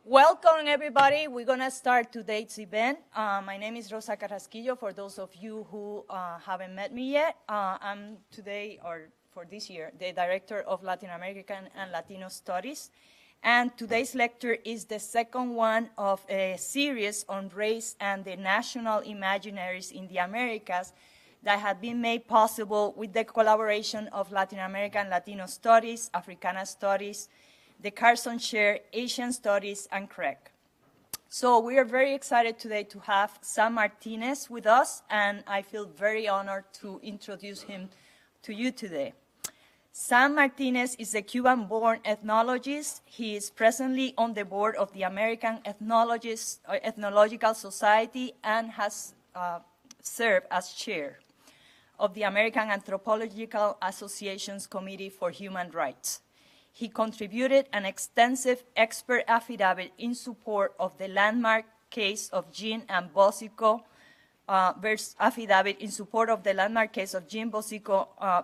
Welcome, everybody. We're going to start today's event. My name is Rosa Carrasquillo. For those of you who haven't met me yet, I'm today, or for this year, the Director of Latin American and Latino Studies. And today's lecture is the second one of a series on race and the national imaginaries in the Americas that have been made possible with the collaboration of Latin American Latino Studies, Africana Studies, the Carson Chair, Asian Studies, and CREC. So we are very excited today to have Sam Martinez with us, and I feel very honored to introduce him to you today. Sam Martinez is a Cuban-born ethnologist. He is presently on the board of the American Ethnological Society and has served as chair of the American Anthropological Association's Committee for Human Rights. He contributed an extensive expert affidavit in support of the landmark case of Yean and Bosico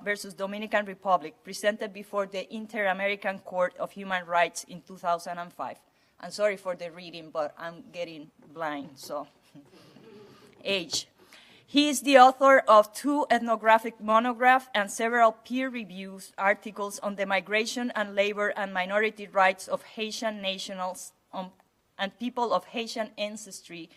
versus Dominican Republic, presented before the Inter-American Court of Human Rights in 2005. I'm sorry for the reading, but I'm getting blind, so age. He is the author of 2 ethnographic monographs and several peer-reviewed articles on the migration and labor and minority rights of Haitian nationals and people of Haitian ancestry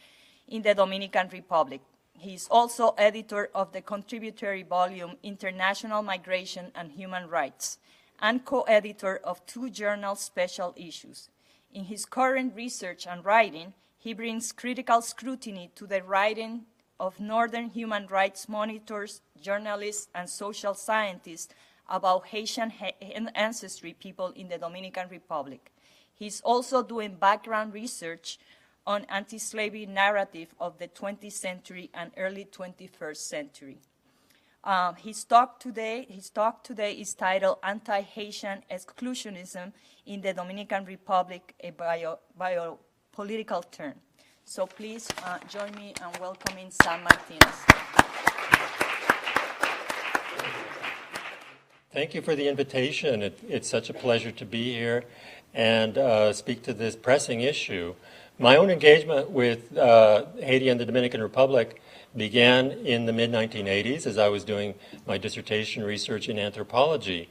in the Dominican Republic. He is also editor of the contributory volume International Migration and Human Rights and co-editor of 2 journal special issues. In his current research and writing, he brings critical scrutiny to the writing of Northern human rights monitors, journalists, and social scientists about Haitian ancestry people in the Dominican Republic. He's also doing background research on anti-slavery narrative of the 20th century and early 21st century. His talk today is titled Anti-Haitian Exclusionism in the Dominican Republic, a Biopolitical Turn. So please join me in welcoming Sam Martinez. Thank you for the invitation. It's such a pleasure to be here and speak to this pressing issue. My own engagement with Haiti and the Dominican Republic began in the mid-1980s as I was doing my dissertation research in anthropology.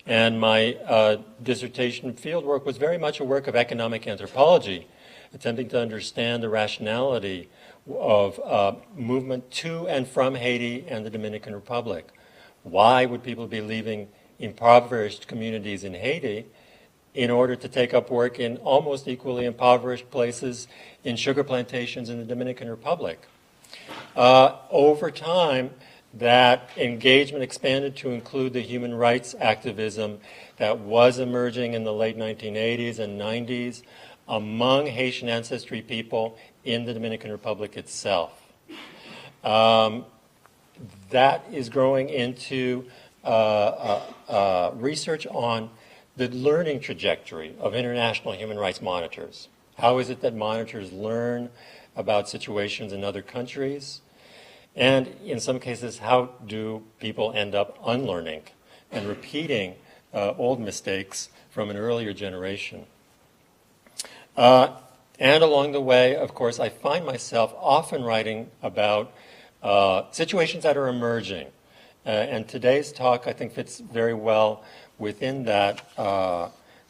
And my dissertation fieldwork was very much a work of economic anthropology, attempting to understand the rationality of movement to and from Haiti and the Dominican Republic. Why would people be leaving impoverished communities in Haiti in order to take up work in almost equally impoverished places in sugar plantations in the Dominican Republic? Over time, that engagement expanded to include the human rights activism that was emerging in the late 1980s and 90s among Haitian ancestry people in the Dominican Republic itself. That is growing into research on the learning trajectory of international human rights monitors. How is it that monitors learn about situations in other countries? And in some cases, how do people end up unlearning and repeating old mistakes from an earlier generation? And along the way, of course, I find myself often writing about situations that are emerging. And today's talk, I think, fits very well within that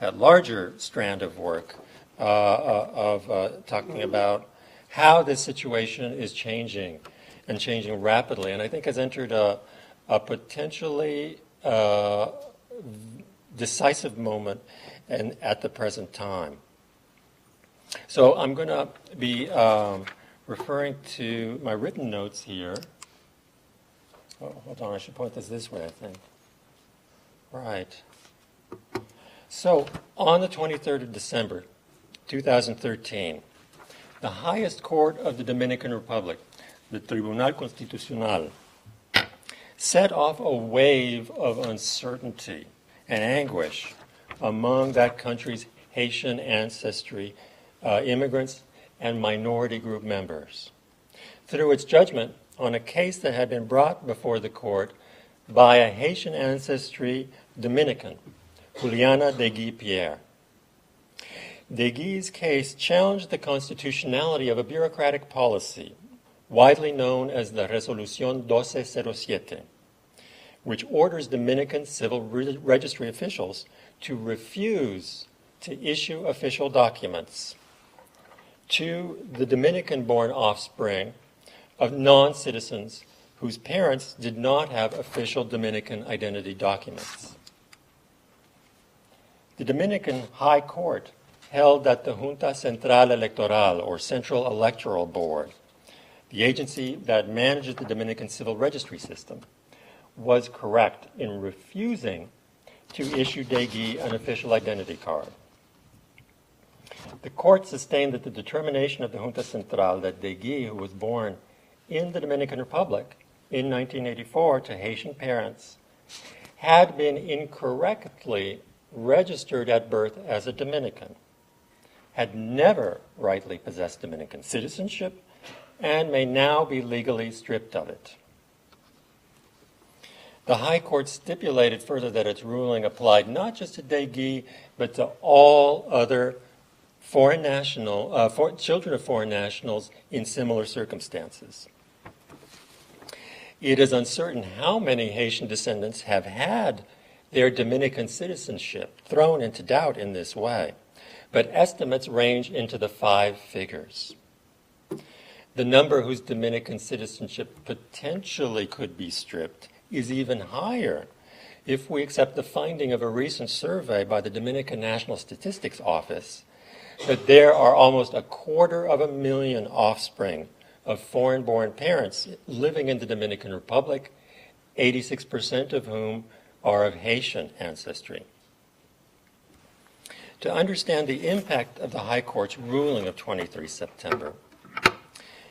larger strand of work of talking about how this situation is changing and changing rapidly. And I think has entered a potentially decisive moment at the present time. So I'm going to be referring to my written notes here. Oh, hold on, I should point this way, I think. Right. So on the 23rd of December, 2013, the highest court of the Dominican Republic, the Tribunal Constitucional, set off a wave of uncertainty and anguish among that country's Haitian ancestry immigrants and minority group members through its judgment on a case that had been brought before the court by a Haitian ancestry Dominican, Juliana de Guy Pierre. Degui's case challenged the constitutionality of a bureaucratic policy, widely known as the Resolución 1207, which orders Dominican civil registry officials to refuse to issue official documents to the Dominican-born offspring of non-citizens whose parents did not have official Dominican identity documents. The Dominican High Court held that the Junta Central Electoral, or Central Electoral Board, the agency that manages the Dominican civil registry system, was correct in refusing to issue Degui an official identity card. The court sustained that the determination of the Junta Central that Degui, who was born in the Dominican Republic in 1984 to Haitian parents, had been incorrectly registered at birth as a Dominican, had never rightly possessed Dominican citizenship, and may now be legally stripped of it. The High Court stipulated further that its ruling applied not just to Degui, but to all other children of foreign nationals in similar circumstances. It is uncertain how many Haitian descendants have had their Dominican citizenship thrown into doubt in this way, but estimates range into the 5 figures. The number whose Dominican citizenship potentially could be stripped is even higher if we accept the finding of a recent survey by the Dominican National Statistics Office that there are almost 250,000 offspring of foreign-born parents living in the Dominican Republic, 86% of whom are of Haitian ancestry. To understand the impact of the High Court's ruling of 23 September,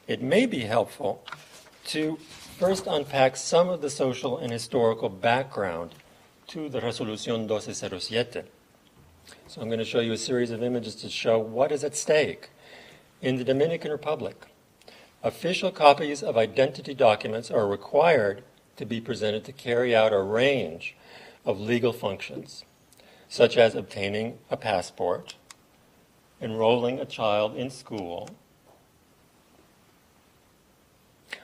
it may be helpful to first unpack some of the social and historical background to the Resolución 1207. So I'm going to show you a series of images to show what is at stake. In the Dominican Republic, official copies of identity documents are required to be presented to carry out a range of legal functions, such as obtaining a passport, enrolling a child in school,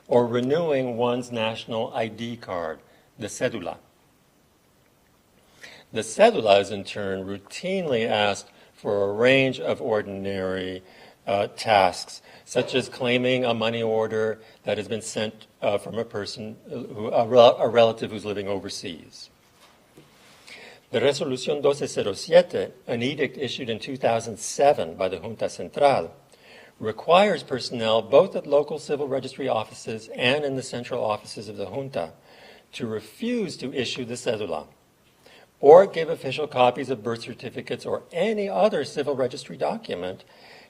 or renewing one's national ID card, the cédula. The cédula is in turn routinely asked for a range of ordinary tasks, such as claiming a money order that has been sent from a person, a relative who's living overseas. The Resolución 1207, an edict issued in 2007 by the Junta Central, requires personnel both at local civil registry offices and in the central offices of the Junta to refuse to issue the cédula or give official copies of birth certificates or any other civil registry document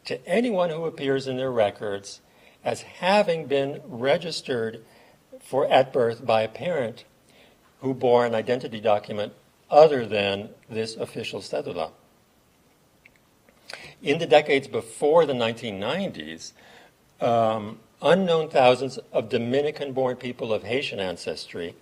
to anyone who appears in their records as having been registered at birth by a parent who bore an identity document other than this official cédula. In the decades before the 1990s, unknown thousands of Dominican-born people of Haitian ancestry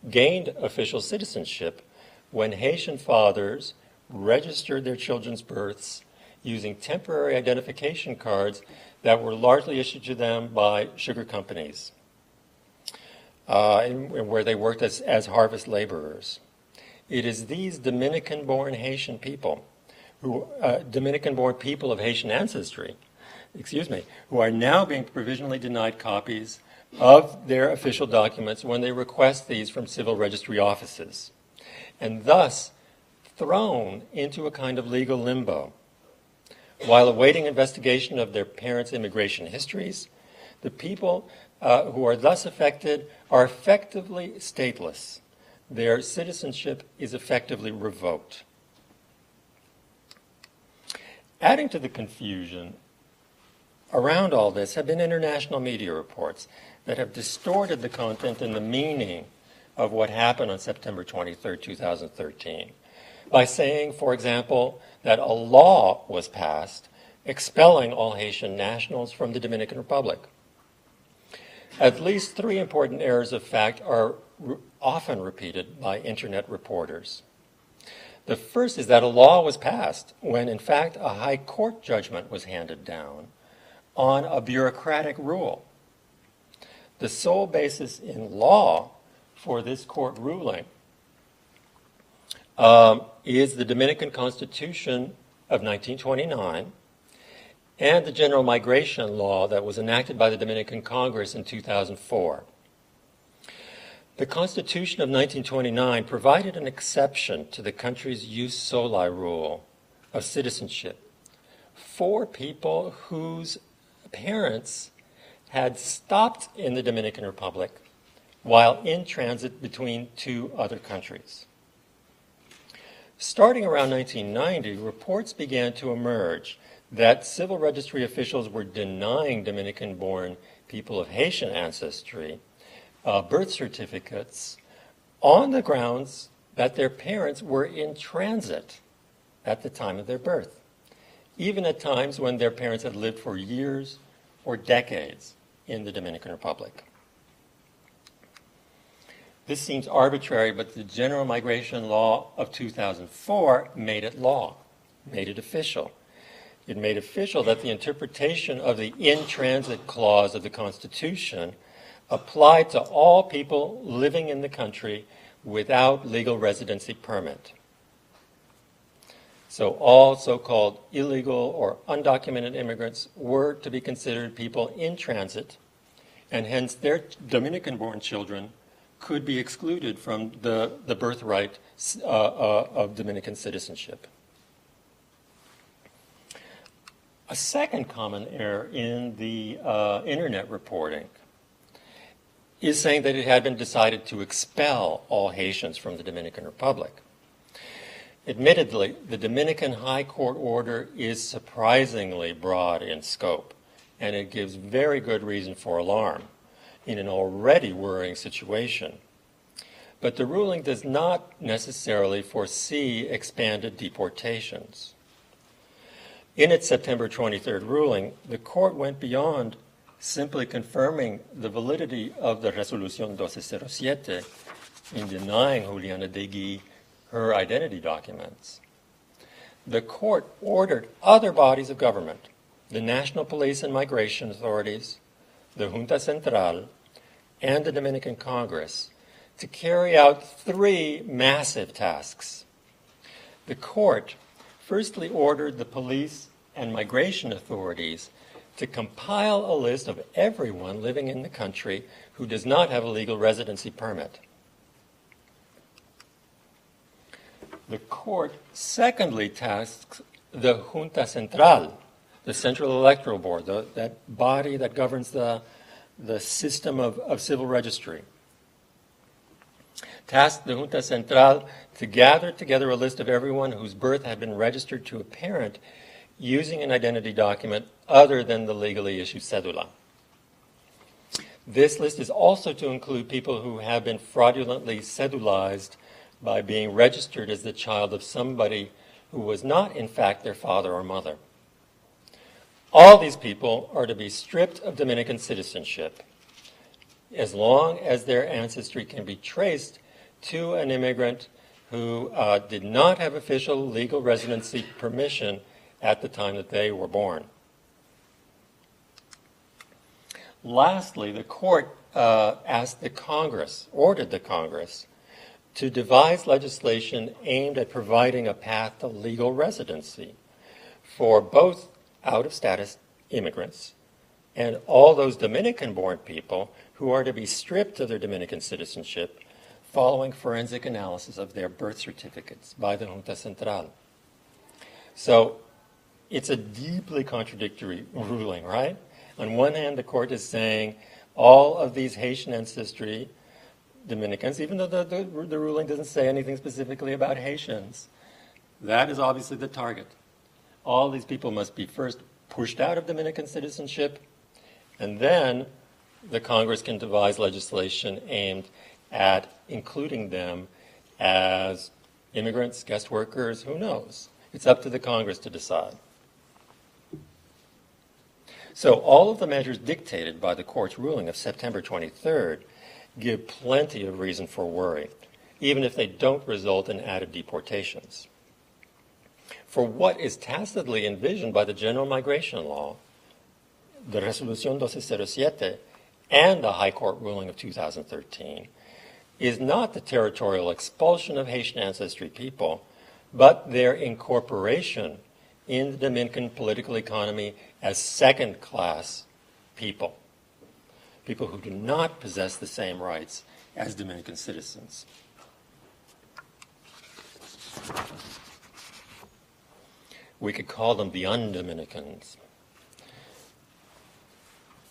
gained official citizenship when Haitian fathers registered their children's births using temporary identification cards that were largely issued to them by sugar companies, where they worked as harvest laborers. It is these Dominican-born Haitian people, Dominican-born people of Haitian ancestry, who are now being provisionally denied copies of their official documents when they request these from civil registry offices, and thus thrown into a kind of legal limbo. While awaiting investigation of their parents' immigration histories, the people who are thus affected are effectively stateless. Their citizenship is effectively revoked. Adding to the confusion around all this have been international media reports that have distorted the content and the meaning of what happened on September 23, 2013, by saying, for example, that a law was passed expelling all Haitian nationals from the Dominican Republic. At least 3 important errors of fact are often repeated by internet reporters. The first is that a law was passed when, in fact, a high court judgment was handed down on a bureaucratic rule. The sole basis in law for this court ruling is the Dominican Constitution of 1929 and the General Migration Law that was enacted by the Dominican Congress in 2004. The Constitution of 1929 provided an exception to the country's jus soli rule of citizenship for people whose parents had stopped in the Dominican Republic while in transit between two other countries. Starting around 1990, reports began to emerge that civil registry officials were denying Dominican-born people of Haitian ancestry birth certificates on the grounds that their parents were in transit at the time of their birth, even at times when their parents had lived for years or decades in the Dominican Republic. This seems arbitrary, but the General Migration Law of 2004 made it law, made it official. It made official that the interpretation of the in-transit clause of the Constitution applied to all people living in the country without legal residency permit. So all so-called illegal or undocumented immigrants were to be considered people in transit, and hence their Dominican-born children could be excluded from the birthright of Dominican citizenship. A second common error in the internet reporting is saying that it had been decided to expel all Haitians from the Dominican Republic. Admittedly, the Dominican High Court order is surprisingly broad in scope, and it gives very good reason for alarm in an already worrying situation. But the ruling does not necessarily foresee expanded deportations. In its September 23rd ruling, the court went beyond simply confirming the validity of the Resolución 1207 in denying Juliana Degui her identity documents. The court ordered other bodies of government, the National Police and Migration Authorities, the Junta Central, and the Dominican Congress, to carry out three massive tasks. The court firstly ordered the police and migration authorities to compile a list of everyone living in the country who does not have a legal residency permit. The court secondly tasked the Junta Central, the Central Electoral Board, that body that governs the system of civil registry, tasked the Junta Central to gather together a list of everyone whose birth had been registered to a parent using an identity document other than the legally issued cedula. This list is also to include people who have been fraudulently cedulized by being registered as the child of somebody who was not, in fact, their father or mother. All these people are to be stripped of Dominican citizenship as long as their ancestry can be traced to an immigrant who did not have official legal residency permission at the time that they were born. Lastly, the court ordered the Congress to devise legislation aimed at providing a path to legal residency for both out-of-status immigrants and all those Dominican-born people who are to be stripped of their Dominican citizenship following forensic analysis of their birth certificates by the Junta Central. So it's a deeply contradictory ruling, right? On one hand, the court is saying all of these Haitian ancestry Dominicans, even though the ruling doesn't say anything specifically about Haitians, that is obviously the target. All these people must be first pushed out of Dominican citizenship, and then the Congress can devise legislation aimed at including them as immigrants, guest workers, who knows? It's up to the Congress to decide. So all of the measures dictated by the court's ruling of September 23rd give plenty of reason for worry, even if they don't result in added deportations. for what is tacitly envisioned by the General Migration Law, the Resolución 1207, and the High Court ruling of 2013, is not the territorial expulsion of Haitian ancestry people, but their incorporation in the Dominican political economy as second-class people, people who do not possess the same rights as Dominican citizens. We could call them the un-Dominicans.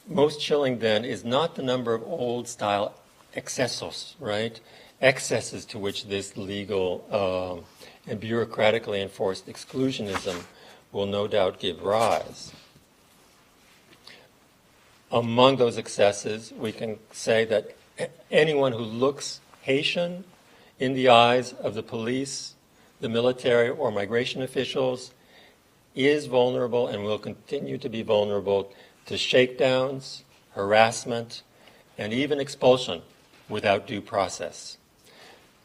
Most chilling, then, is not the number of old-style excesos, right? Excesses to which this legal and bureaucratically enforced exclusionism will no doubt give rise. Among those excesses, we can say that anyone who looks Haitian in the eyes of the police, the military, or migration officials is vulnerable and will continue to be vulnerable to shakedowns, harassment, and even expulsion without due process.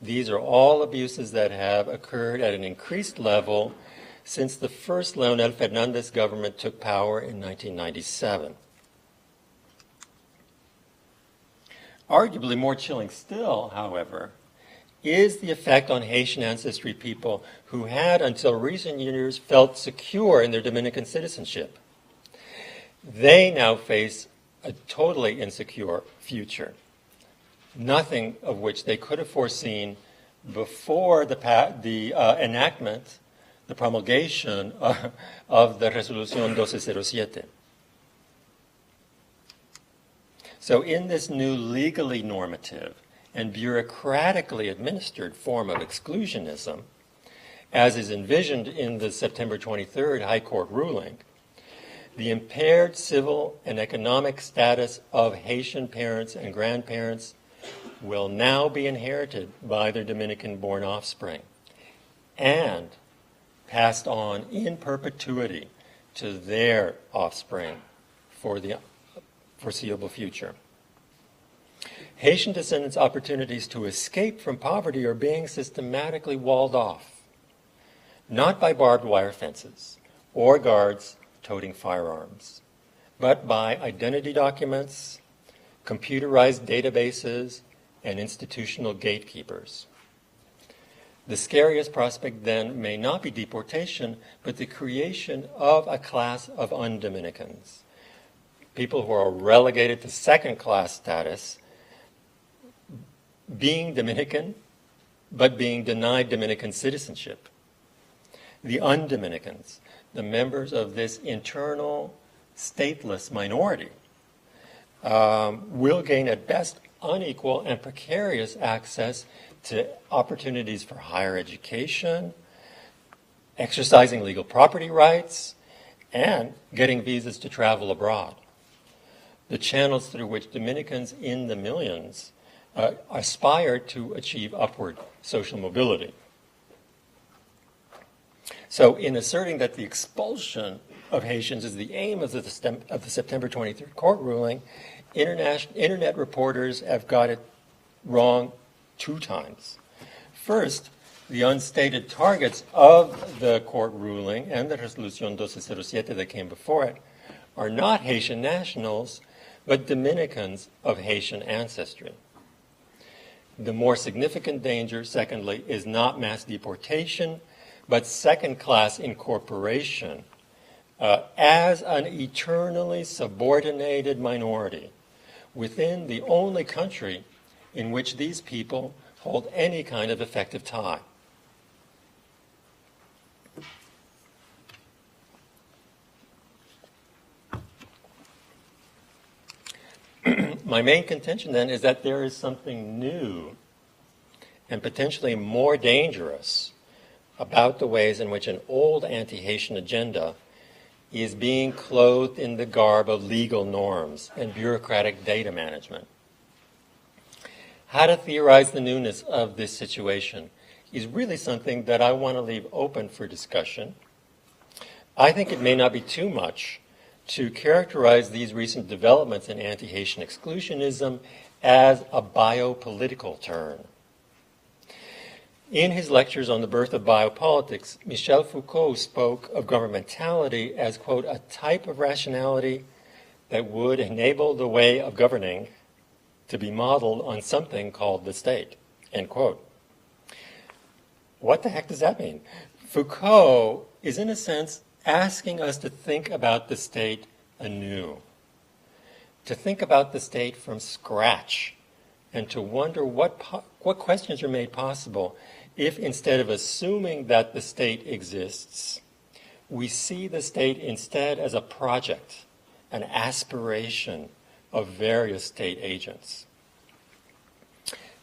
These are all abuses that have occurred at an increased level since the first Leonel Fernandez government took power in 1997. Arguably more chilling still, however, is the effect on Haitian ancestry people who had, until recent years, felt secure in their Dominican citizenship. They now face a totally insecure future, nothing of which they could have foreseen before the enactment, the promulgation of the Resolución 1207. So in this new legally normative and bureaucratically administered form of exclusionism, as is envisioned in the September 23rd High Court ruling, the impaired civil and economic status of Haitian parents and grandparents will now be inherited by their Dominican-born offspring and passed on in perpetuity to their offspring for the foreseeable future. Haitian descendants' opportunities to escape from poverty are being systematically walled off, not by barbed wire fences or guards toting firearms, but by identity documents, computerized databases, and institutional gatekeepers. The scariest prospect then may not be deportation, but the creation of a class of un-Dominicans, people who are relegated to second-class status, being Dominican, but being denied Dominican citizenship. The un-Dominicans, the members of this internal stateless minority, will gain at best unequal and precarious access to opportunities for higher education, exercising legal property rights, and getting visas to travel abroad. The channels through which Dominicans in the millions aspire to achieve upward social mobility. So in asserting that the expulsion of Haitians is the aim of the September 23rd court ruling, internet reporters have got it wrong 2 times. First, the unstated targets of the court ruling and the Resolución 1207 that came before it are not Haitian nationals, but Dominicans of Haitian ancestry. The more significant danger, secondly, is not mass deportation, but second-class incorporation as an eternally subordinated minority within the only country in which these people hold any kind of effective tie. My main contention then is that there is something new and potentially more dangerous about the ways in which an old anti-Haitian agenda is being clothed in the garb of legal norms and bureaucratic data management. How to theorize the newness of this situation is really something that I want to leave open for discussion. I think it may not be too much to characterize these recent developments in anti-Haitian exclusionism as a biopolitical turn. In his lectures on the birth of biopolitics, Michel Foucault spoke of governmentality as, quote, a type of rationality that would enable the way of governing to be modeled on something called the state, end quote. What the heck does that mean? Foucault is, in a sense, asking us to think about the state anew, to think about the state from scratch, and to wonder what questions are made possible if, instead of assuming that the state exists, we see the state instead as a project, an aspiration of various state agents.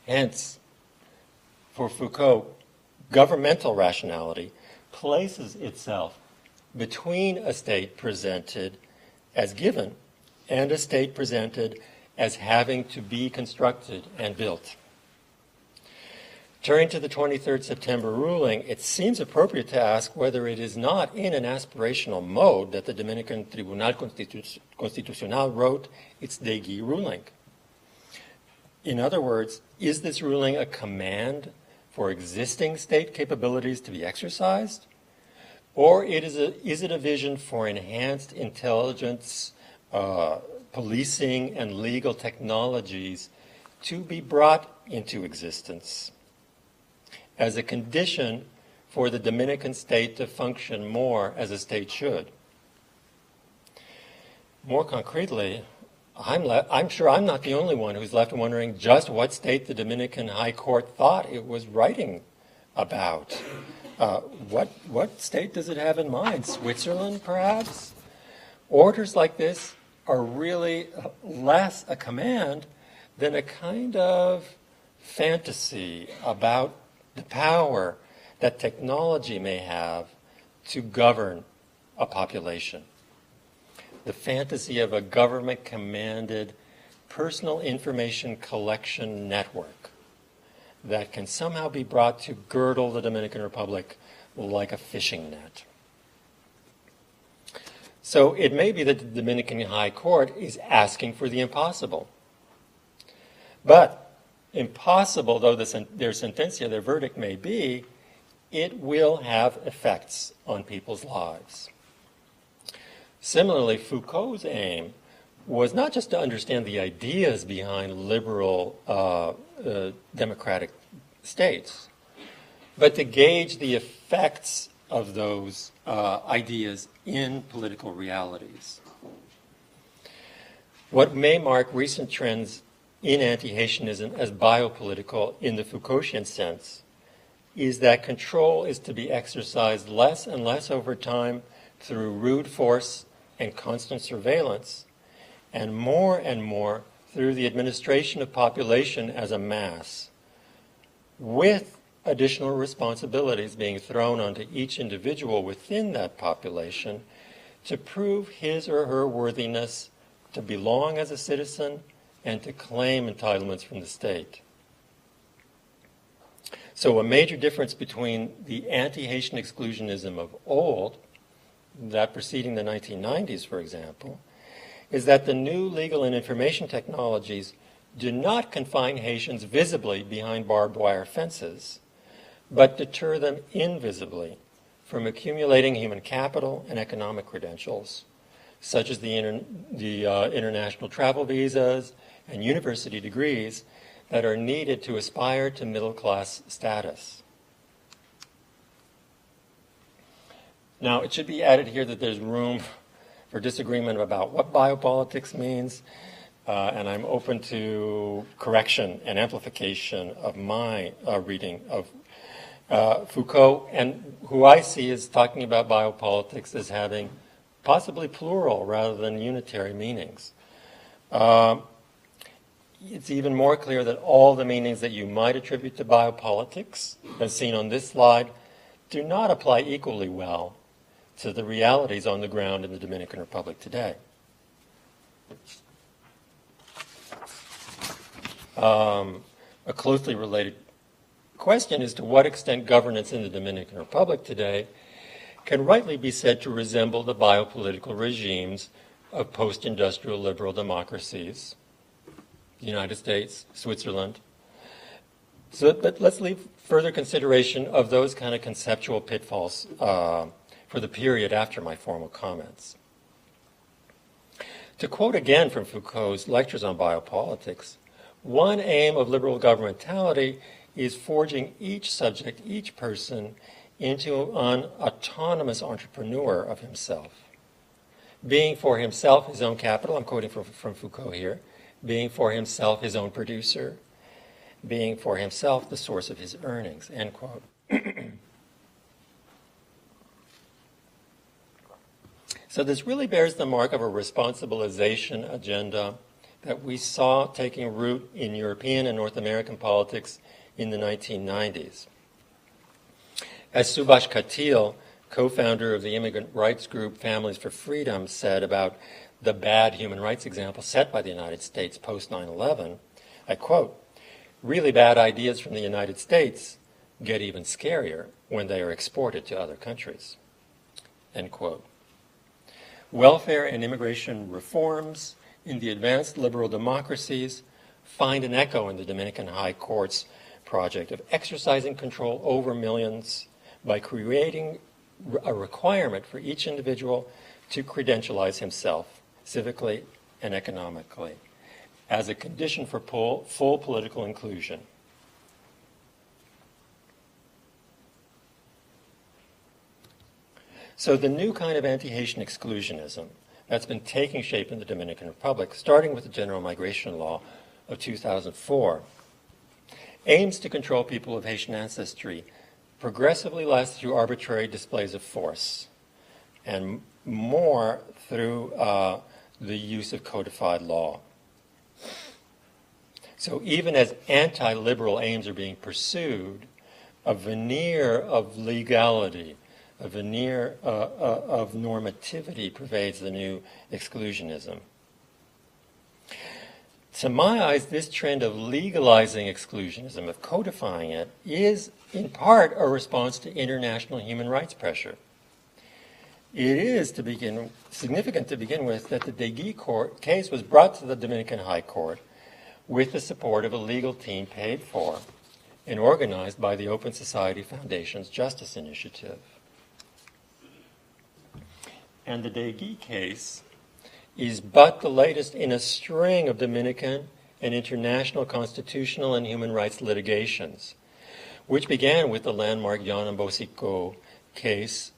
Hence, for Foucault, governmental rationality places itself between a state presented as given and a state presented as having to be constructed and built. Turning to the 23rd September ruling, it seems appropriate to ask whether it is not in an aspirational mode that the Dominican Tribunal Constitucional wrote its Degui ruling. In other words, is this ruling a command for existing state capabilities to be exercised? Or is it a vision for enhanced intelligence, policing, and legal technologies to be brought into existence as a condition for the Dominican state to function more as a state should? More concretely, I'm sure I'm not the only one who's left wondering just what state the Dominican High Court thought it was writing about. What state does it have in mind? Switzerland, perhaps? Orders like this are really less a command than a kind of fantasy about the power that technology may have to govern a population. The fantasy of a government-commanded personal information collection network that can somehow be brought to girdle the Dominican Republic like a fishing net. So it may be that the Dominican High Court is asking for the impossible. But impossible though their sentencia, their verdict may be, it will have effects on people's lives. Similarly, Foucault's aim was not just to understand the ideas behind liberal democratic states, but to gauge the effects of those ideas in political realities. What may mark recent trends in anti-Haitianism as biopolitical in the Foucaultian sense is that control is to be exercised less and less over time through rude force and constant surveillance, and more through the administration of population as a mass, with additional responsibilities being thrown onto each individual within that population to prove his or her worthiness to belong as a citizen and to claim entitlements from the state. So a major difference between the anti-Haitian exclusionism of old, that preceding the 1990s, for example, is that the new legal and information technologies do not confine Haitians visibly behind barbed wire fences, but deter them invisibly from accumulating human capital and economic credentials, such as the international travel visas and university degrees that are needed to aspire to middle-class status. Now, it should be added here that there's room for disagreement about what biopolitics means, and I'm open to correction and amplification of my reading of Foucault, and who I see as talking about biopolitics as having possibly plural rather than unitary meanings. It's even more clear that all the meanings that you might attribute to biopolitics, as seen on this slide, do not apply equally well to the realities on the ground in the Dominican Republic today. A closely related question is to what extent governance in the Dominican Republic today can rightly be said to resemble the biopolitical regimes of post-industrial liberal democracies, the United States, Switzerland, But let's leave further consideration of those kind of conceptual pitfalls for the period after my formal comments. To quote again from Foucault's lectures on biopolitics, one aim of liberal governmentality is forging each subject, each person, into an autonomous entrepreneur of himself, being for himself his own capital, I'm quoting from Foucault here, being for himself his own producer, being for himself the source of his earnings, end quote. So this really bears the mark of a responsibilization agenda that we saw taking root in European and North American politics in the 1990s. As Subhash Katil, co-founder of the immigrant rights group Families for Freedom, said about the bad human rights example set by the United States post 9/11, I quote, "Really bad ideas from the United States get even scarier when they are exported to other countries," end quote. Welfare and immigration reforms in the advanced liberal democracies find an echo in the Dominican High Court's project of exercising control over millions by creating a requirement for each individual to credentialize himself civically and economically as a condition for full political inclusion. So the new kind of anti-Haitian exclusionism that's been taking shape in the Dominican Republic, starting with the General Migration Law of 2004, aims to control people of Haitian ancestry progressively less through arbitrary displays of force and more through the use of codified law. So even as anti-liberal aims are being pursued, a veneer of legality, a veneer of normativity pervades the new exclusionism. To my eyes, this trend of legalizing exclusionism, of codifying it, is in part a response to international human rights pressure. It is significant to begin with that the Debunking case was brought to the Dominican High Court with the support of a legal team paid for and organized by the Open Society Foundation's Justice Initiative. And the Debunking case is but the latest in a string of Dominican and international constitutional and human rights litigations, which began with the landmark Yean and Bosico case,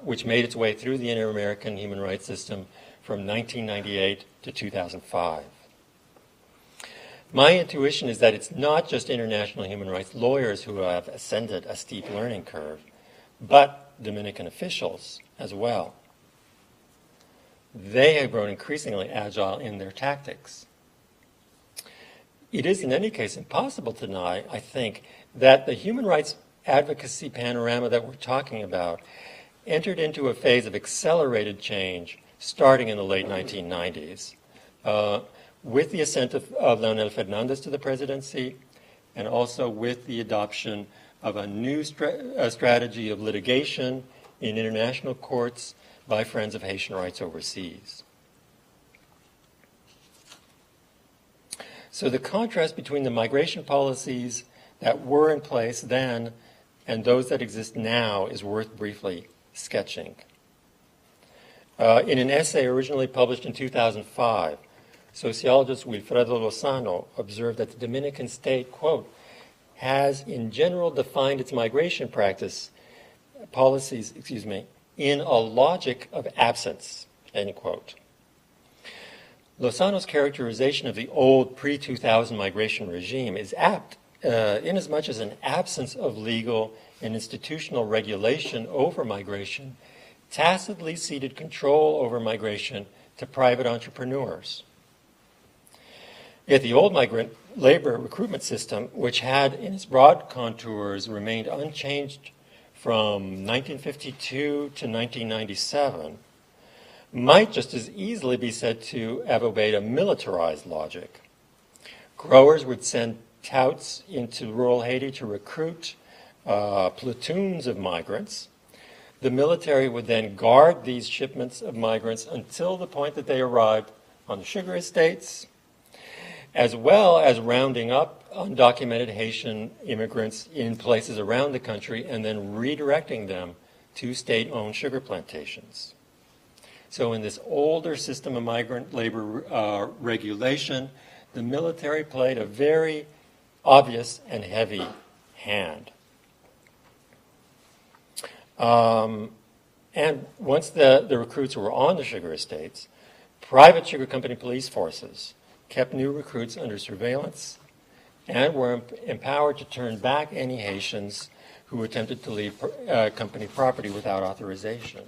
which made its way through the inter-American human rights system from 1998 to 2005. My intuition is that it's not just international human rights lawyers who have ascended a steep learning curve, but Dominican officials as well. They have grown increasingly agile in their tactics. It is in any case impossible to deny, I think, that the human rights advocacy panorama that we're talking about entered into a phase of accelerated change starting in the late 1990s with the ascent of Leonel Fernandez to the presidency and also with the adoption of a new strategy of litigation in international courts by Friends of Haitian Rights overseas. So the contrast between the migration policies that were in place then and those that exist now is worth briefly sketching. In an essay originally published in 2005, sociologist Wilfredo Lozano observed that the Dominican state, quote, has in general defined its migration policies, in a logic of absence, end quote. Lozano's characterization of the old pre-2000 migration regime is apt inasmuch as an absence of legal and institutional regulation over migration tacitly ceded control over migration to private entrepreneurs. Yet the old migrant labor recruitment system, which had in its broad contours remained unchanged from 1952 to 1997, might just as easily be said to have obeyed a militarized logic. Growers would send touts into rural Haiti to recruit platoons of migrants. The military would then guard these shipments of migrants until the point that they arrived on the sugar estates. as well as rounding up undocumented Haitian immigrants in places around the country and then redirecting them to state-owned sugar plantations. So in this older system of migrant labor regulation, the military played a very obvious and heavy hand. And once the recruits were on the sugar estates, private sugar company police forces kept new recruits under surveillance and were empowered to turn back any Haitians who attempted to leave company property without authorization.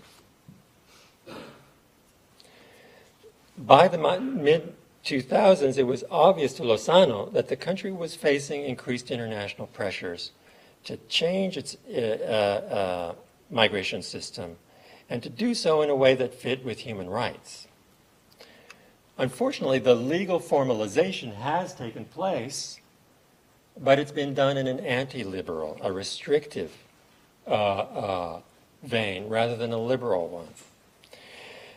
By the mid-2000s, it was obvious to Lozano that the country was facing increased international pressures to change its migration system and to do so in a way that fit with human rights. Unfortunately, the legal formalization has taken place, but it's been done in an anti-liberal, a restrictive vein rather than a liberal one,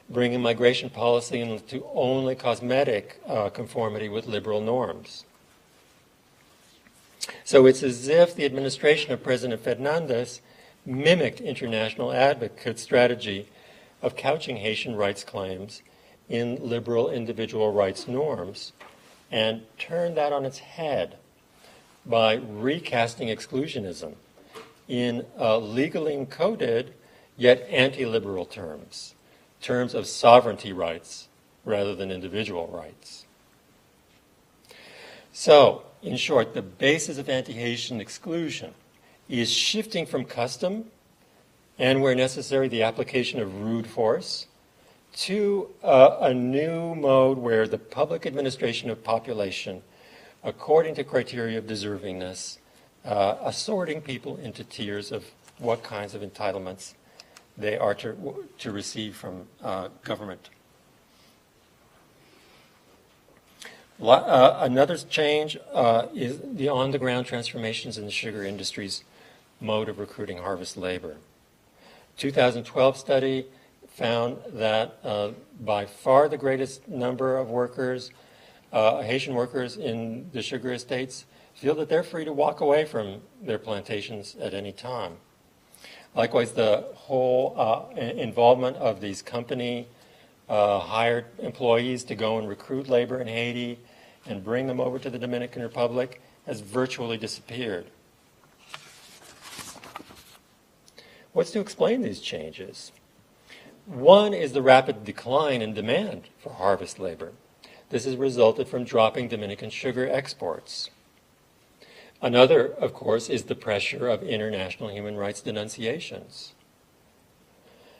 bringing migration policy into only cosmetic conformity with liberal norms. So it's as if the administration of President Fernandez mimicked international advocate strategy of couching Haitian rights claims in liberal individual rights norms and turned that on its head by recasting exclusionism in legally encoded yet anti-liberal terms, terms of sovereignty rights rather than individual rights. So, in short, the basis of anti-Haitian exclusion is shifting from custom and, where necessary, the application of rude force to a new mode where the public administration of population, according to criteria of deservingness, assorting people into tiers of what kinds of entitlements they are to receive from government. Another change is the on-the-ground transformations in the sugar industry's mode of recruiting harvest labor. 2012 study found that by far the greatest number of workers, Haitian workers in the sugar estates, feel that they're free to walk away from their plantations at any time. Likewise, the whole involvement of these company hired employees to go and recruit labor in Haiti and bring them over to the Dominican Republic has virtually disappeared. What's to explain these changes? One is the rapid decline in demand for harvest labor. This has resulted from dropping Dominican sugar exports. Another, of course, is the pressure of international human rights denunciations.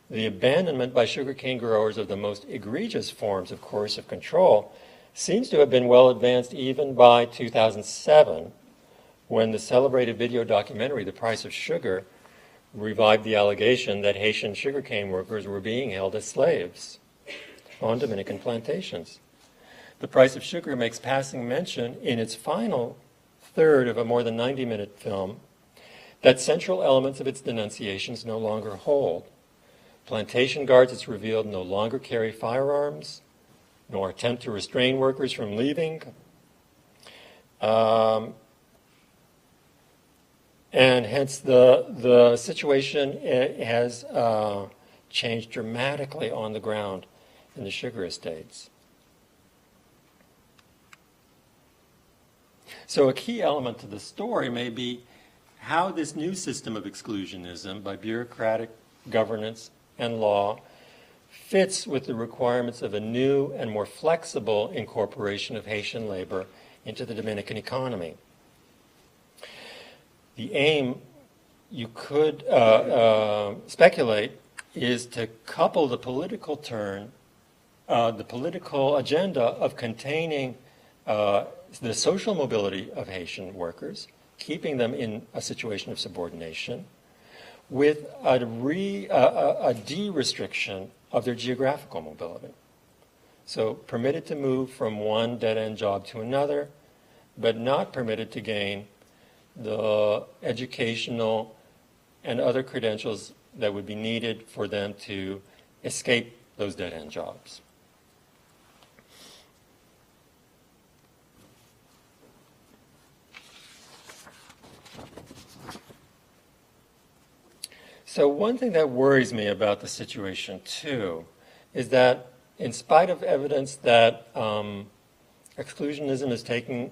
The abandonment by sugarcane growers of the most egregious forms of coercive control seems to have been well advanced even by 2007, when the celebrated video documentary, The Price of Sugar, revived the allegation that Haitian sugarcane workers were being held as slaves on Dominican plantations. The Price of Sugar makes passing mention in its final third of a more than 90-minute film that central elements of its denunciations no longer hold. Plantation guards, it's revealed, no longer carry firearms, nor attempt to restrain workers from leaving. And hence the situation has changed dramatically on the ground in the sugar estates. So a key element to the story may be how this new system of exclusionism by bureaucratic governance and law fits with the requirements of a new and more flexible incorporation of Haitian labor into the Dominican economy. The aim, you could speculate, is to couple the political turn, the political agenda of containing the social mobility of Haitian workers, keeping them in a situation of subordination, with a de-restriction of their geographical mobility. So permitted to move from one dead-end job to another, but not permitted to gain the educational and other credentials that would be needed for them to escape those dead-end jobs. So one thing that worries me about the situation, too, is that in spite of evidence that exclusionism is taking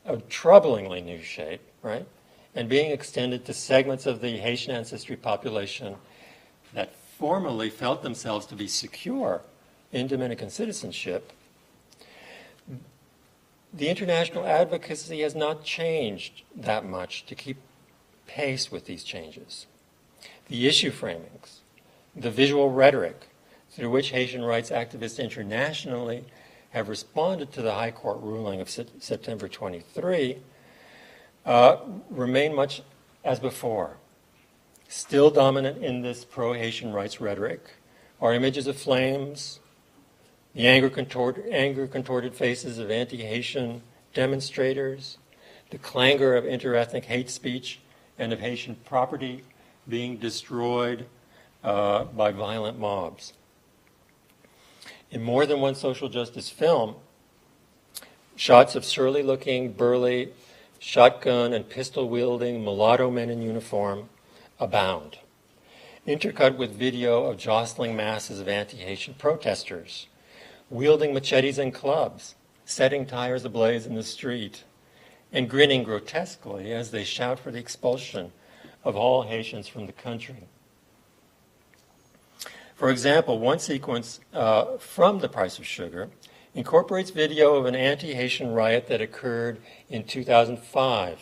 a troublingly new shape, right, and being extended to segments of the Haitian ancestry population that formerly felt themselves to be secure in Dominican citizenship, the international advocacy has not changed that much to keep pace with these changes. The issue framings, the visual rhetoric through which Haitian rights activists internationally have responded to the High Court ruling of September 23 remain much as before. Still dominant in this pro-Haitian rights rhetoric are images of flames, the anger-contorted faces of anti-Haitian demonstrators, the clangor of interethnic hate speech and of Haitian property being destroyed by violent mobs. In more than one social justice film, shots of surly-looking, burly, shotgun and pistol-wielding mulatto men in uniform abound, intercut with video of jostling masses of anti-Haitian protesters, wielding machetes and clubs, setting tires ablaze in the street, and grinning grotesquely as they shout for the expulsion of all Haitians from the country. For example, one sequence from The Price of Sugar incorporates video of an anti-Haitian riot that occurred in 2005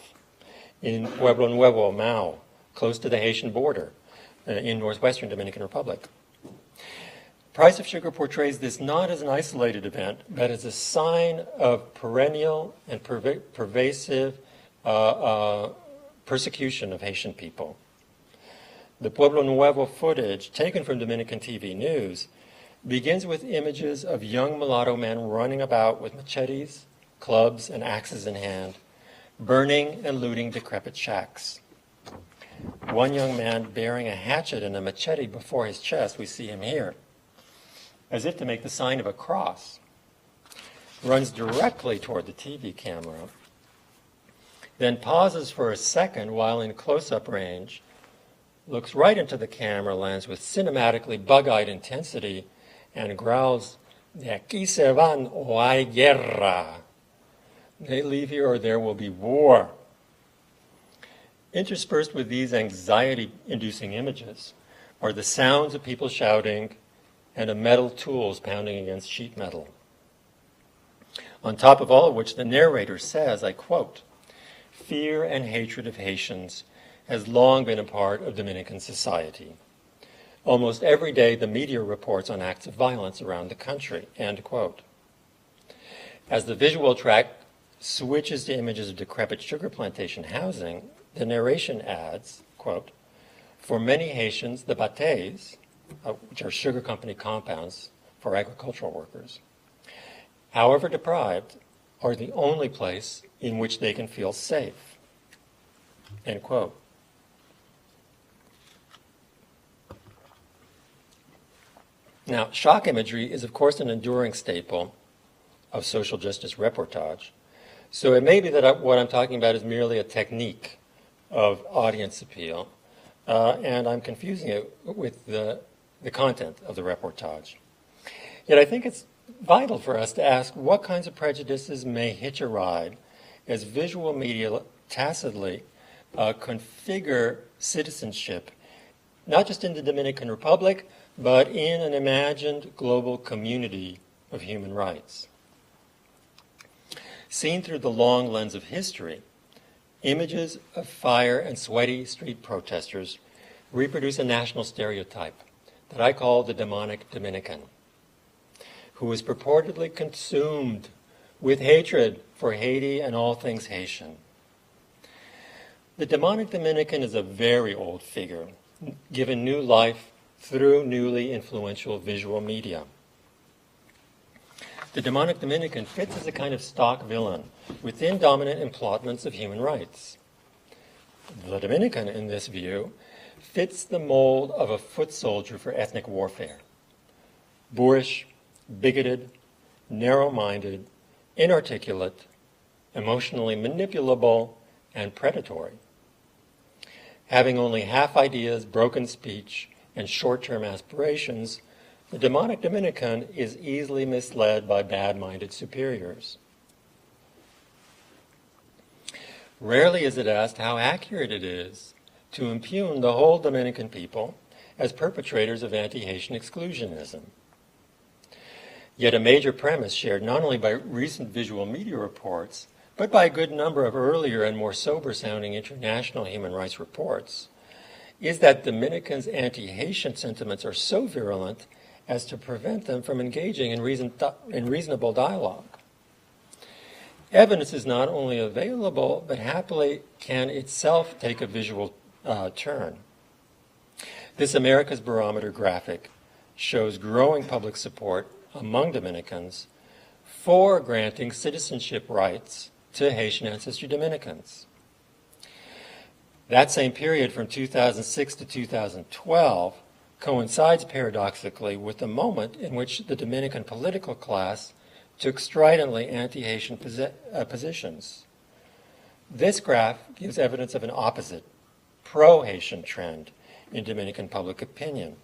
in Pueblo Nuevo, Mao, close to the Haitian border in northwestern Dominican Republic. Price of Sugar portrays this not as an isolated event, but as a sign of perennial and pervasive persecution of Haitian people. The Pueblo Nuevo footage, taken from Dominican TV News, begins with images of young mulatto men running about with machetes, clubs, and axes in hand, burning and looting decrepit shacks. One young man bearing a hatchet and a machete before his chest, we see him here, as if to make the sign of a cross, runs directly toward the TV camera, then pauses for a second while in close-up range, looks right into the camera lens with cinematically bug-eyed intensity and growls, "De aquí se van o hay guerra." They leave here or there will be war. Interspersed with these anxiety-inducing images are the sounds of people shouting and of metal tools pounding against sheet metal. On top of all of which, the narrator says, I quote, "Fear and hatred of Haitians has long been a part of Dominican society. Almost every day, the media reports on acts of violence around the country," end quote. As the visual track switches to images of decrepit sugar plantation housing, the narration adds, quote, "For many Haitians, the bateys," which are sugar company compounds for agricultural workers, "however deprived, are the only place in which they can feel safe," end quote. Now, shock imagery is, of course, an enduring staple of social justice reportage. So it may be that what I'm talking about is merely a technique of audience appeal, and I'm confusing it with the content of the reportage. Yet I think it's vital for us to ask what kinds of prejudices may hitch a ride as visual media tacitly configure citizenship, not just in the Dominican Republic, but in an imagined global community of human rights. Seen through the long lens of history, images of fire and sweaty street protesters reproduce a national stereotype that I call the demonic Dominican, who is purportedly consumed with hatred for Haiti and all things Haitian. The demonic Dominican is a very old figure, given new life through newly influential visual media. The demonic Dominican fits as a kind of stock villain within dominant emplotments of human rights. The Dominican, in this view, fits the mold of a foot soldier for ethnic warfare. Boorish, bigoted, narrow-minded, inarticulate, emotionally manipulable, and predatory. Having only half ideas, broken speech, and short-term aspirations, the demonic Dominican is easily misled by bad-minded superiors. Rarely is it asked how accurate it is to impugn the whole Dominican people as perpetrators of anti-Haitian exclusionism. Yet a major premise shared not only by recent visual media reports, but by a good number of earlier and more sober-sounding international human rights reports, is that Dominicans' anti-Haitian sentiments are so virulent as to prevent them from engaging in reasonable dialogue. Evidence is not only available, but happily can itself take a visual turn. This America's Barometer graphic shows growing public support among Dominicans for granting citizenship rights to Haitian ancestry Dominicans. That same period from 2006 to 2012 coincides paradoxically with the moment in which the Dominican political class took stridently anti-Haitian positions. This graph gives evidence of an opposite, pro-Haitian trend in Dominican public opinion,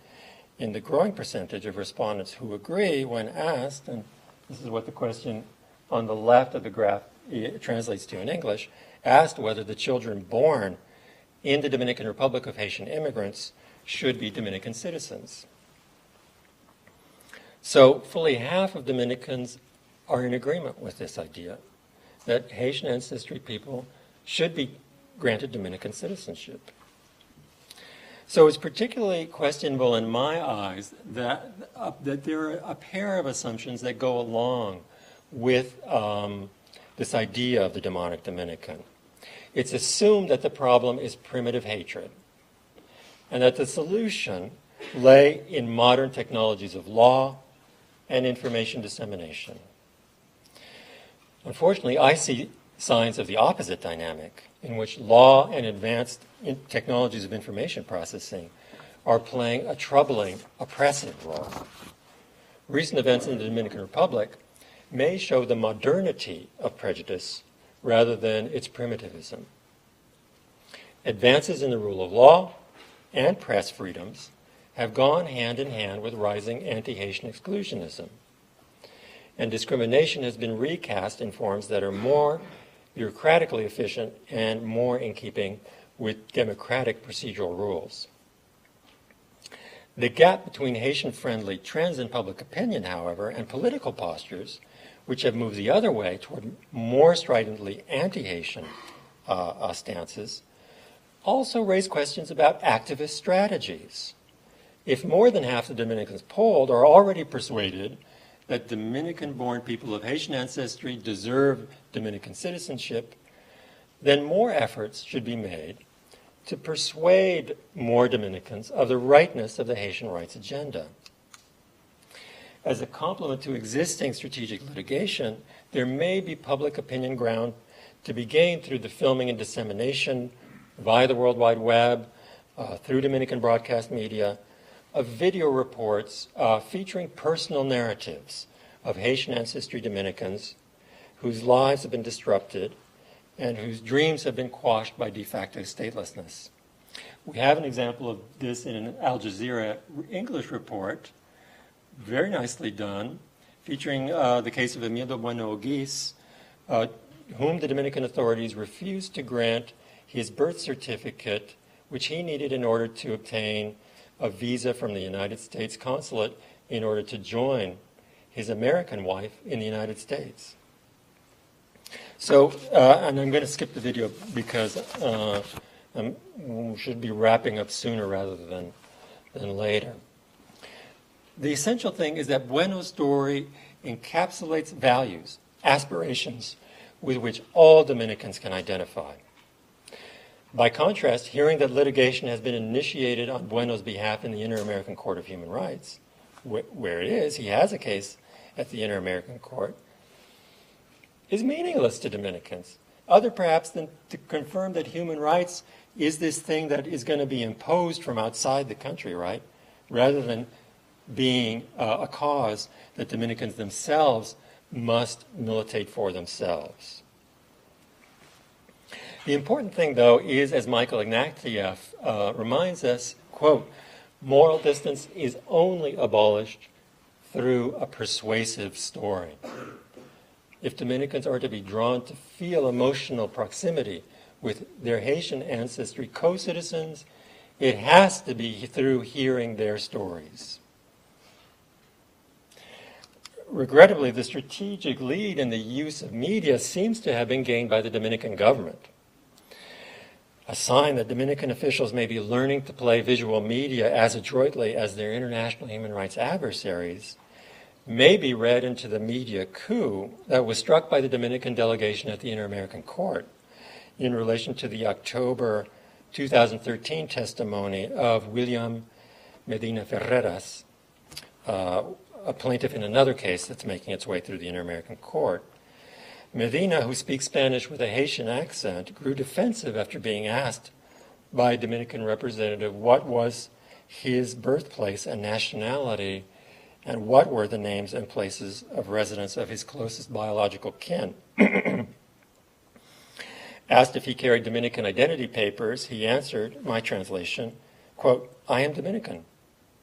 in the growing percentage of respondents who agree when asked, and this is what the question on the left of the graph translates to in English, asked whether the children born in the Dominican Republic of Haitian immigrants should be Dominican citizens. So fully half of Dominicans are in agreement with this idea that Haitian ancestry people should be granted Dominican citizenship. So it's particularly questionable in my eyes that there are a pair of assumptions that go along with this idea of the demonic Dominican. It's assumed that the problem is primitive hatred, and that the solution lay in modern technologies of law and information dissemination. Unfortunately, I see signs of the opposite dynamic, in which law and advanced technologies of information processing are playing a troubling, oppressive role. Recent events in the Dominican Republic may show the modernity of prejudice rather than its primitivism. Advances in the rule of law and press freedoms have gone hand in hand with rising anti-Haitian exclusionism, and discrimination has been recast in forms that are more bureaucratically efficient and more in keeping with democratic procedural rules. The gap between Haitian-friendly trends in public opinion, however, and political postures, which have moved the other way toward more stridently anti-Haitian stances, also raise questions about activist strategies. If more than half the Dominicans polled are already persuaded that Dominican-born people of Haitian ancestry deserve Dominican citizenship, then more efforts should be made to persuade more Dominicans of the rightness of the Haitian rights agenda. As a complement to existing strategic litigation, there may be public opinion ground to be gained through the filming and dissemination via the World Wide Web, through Dominican broadcast media, of video reports featuring personal narratives of Haitian ancestry Dominicans whose lives have been disrupted and whose dreams have been quashed by de facto statelessness. We have an example of this in an Al Jazeera English report, very nicely done, featuring the case of Emilio Bueno Oguis, whom the Dominican authorities refused to grant his birth certificate, which he needed in order to obtain a visa from the United States consulate in order to join his American wife in the United States. So, and I'm going to skip the video because we should be wrapping up sooner rather than later. The essential thing is that Bueno's story encapsulates values, aspirations, with which all Dominicans can identify. By contrast, hearing that litigation has been initiated on Bueno's behalf in the Inter-American Court of Human Rights, where it is, he has a case at the Inter-American Court, is meaningless to Dominicans, other perhaps than to confirm that human rights is this thing that is going to be imposed from outside the country, right? Rather than being a cause that Dominicans themselves must militate for themselves. The important thing, though, is, as Michael Ignatieff reminds us, quote, moral distance is only abolished through a persuasive story. If Dominicans are to be drawn to feel emotional proximity with their Haitian ancestry co-citizens, it has to be through hearing their stories. Regrettably, the strategic lead in the use of media seems to have been gained by the Dominican government. A sign that Dominican officials may be learning to play visual media as adroitly as their international human rights adversaries may be read into the media coup that was struck by the Dominican delegation at the Inter-American Court in relation to the October 2013 testimony of William Medina Ferreras, a plaintiff in another case that's making its way through the Inter-American Court. Medina, who speaks Spanish with a Haitian accent, grew defensive after being asked by a Dominican representative what was his birthplace and nationality and what were the names and places of residence of his closest biological kin. Asked if he carried Dominican identity papers, he answered, my translation, quote, I am Dominican.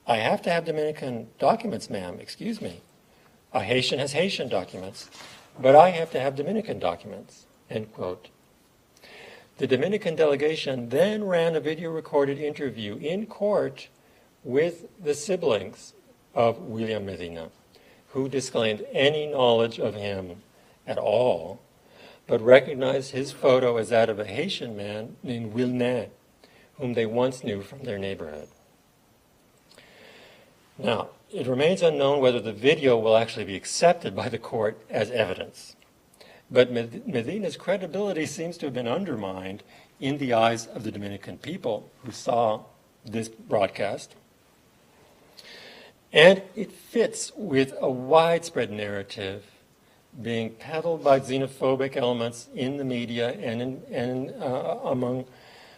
I have to have Dominican documents, ma'am, excuse me. A Haitian has Haitian documents, but I have to have Dominican documents, end quote. The Dominican delegation then ran a video-recorded interview in court with the siblings of William Medina, who disclaimed any knowledge of him at all, but recognized his photo as that of a Haitian man named Wilnet, whom they once knew from their neighborhood. Now, it remains unknown whether the video will actually be accepted by the court as evidence. But Medina's credibility seems to have been undermined in the eyes of the Dominican people who saw this broadcast. And it fits with a widespread narrative being peddled by xenophobic elements in the media and among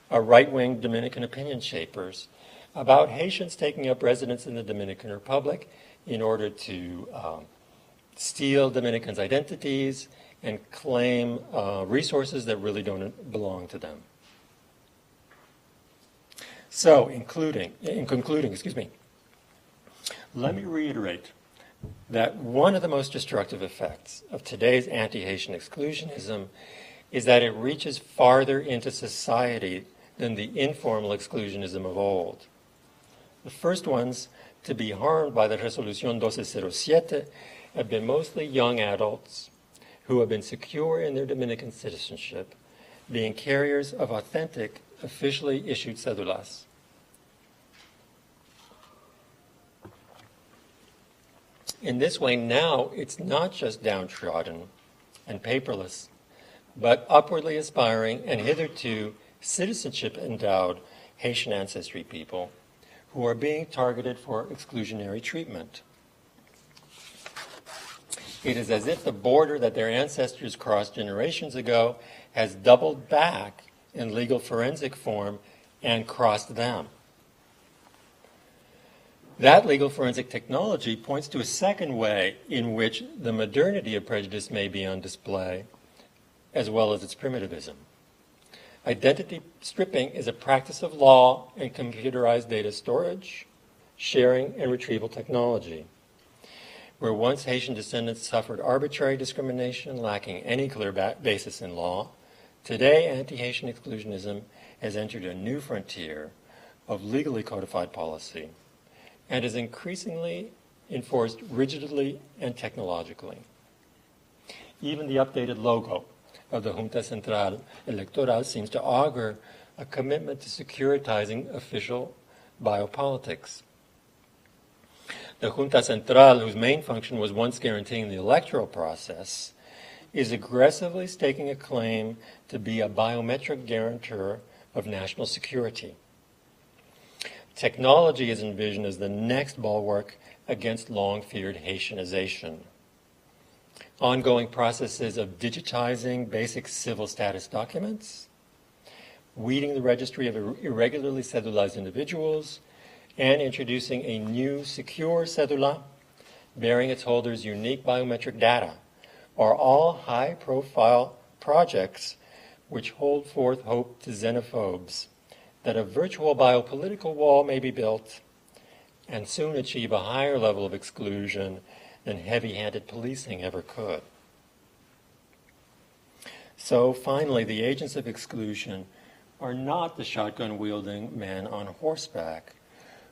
right-wing Dominican opinion shapers about Haitians taking up residence in the Dominican Republic in order to steal Dominicans' identities and claim resources that really don't belong to them. So, in concluding, let me reiterate that one of the most destructive effects of today's anti-Haitian exclusionism is that it reaches farther into society than the informal exclusionism of old. The first ones to be harmed by the Resolución 1207 have been mostly young adults who have been secure in their Dominican citizenship, being carriers of authentic, officially issued cédulas. In this way, now it's not just downtrodden and paperless, but upwardly aspiring and hitherto citizenship-endowed Haitian ancestry people who are being targeted for exclusionary treatment. It is as if the border that their ancestors crossed generations ago has doubled back in legal forensic form and crossed them. That legal forensic technology points to a second way in which the modernity of prejudice may be on display, as well as its primitivism. Identity stripping is a practice of law and computerized data storage, sharing, and retrieval technology. Where once Haitian descendants suffered arbitrary discrimination lacking any clear basis in law, today anti-Haitian exclusionism has entered a new frontier of legally codified policy and is increasingly enforced rigidly and technologically. Even the updated logo of the Junta Central Electoral seems to augur a commitment to securitizing official biopolitics. The Junta Central, whose main function was once guaranteeing the electoral process, is aggressively staking a claim to be a biometric guarantor of national security. Technology is envisioned as the next bulwark against long-feared Haitianization. Ongoing processes of digitizing basic civil status documents, weeding the registry of irregularly cedulized individuals, and introducing a new secure cedula bearing its holders' unique biometric data are all high-profile projects which hold forth hope to xenophobes that a virtual biopolitical wall may be built and soon achieve a higher level of exclusion than heavy-handed policing ever could. So finally, the agents of exclusion are not the shotgun-wielding men on horseback,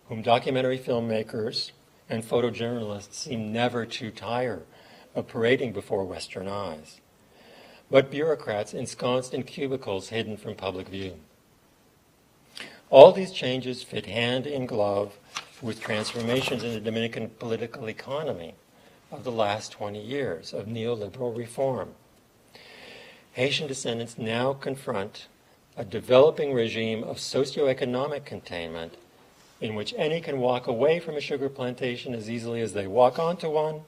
whom documentary filmmakers and photojournalists seem never to tire of parading before Western eyes, but bureaucrats ensconced in cubicles hidden from public view. All these changes fit hand in glove with transformations in the Dominican political economy of the last 20 years of neoliberal reform. Haitian descendants now confront a developing regime of socioeconomic containment in which any can walk away from a sugar plantation as easily as they walk onto one,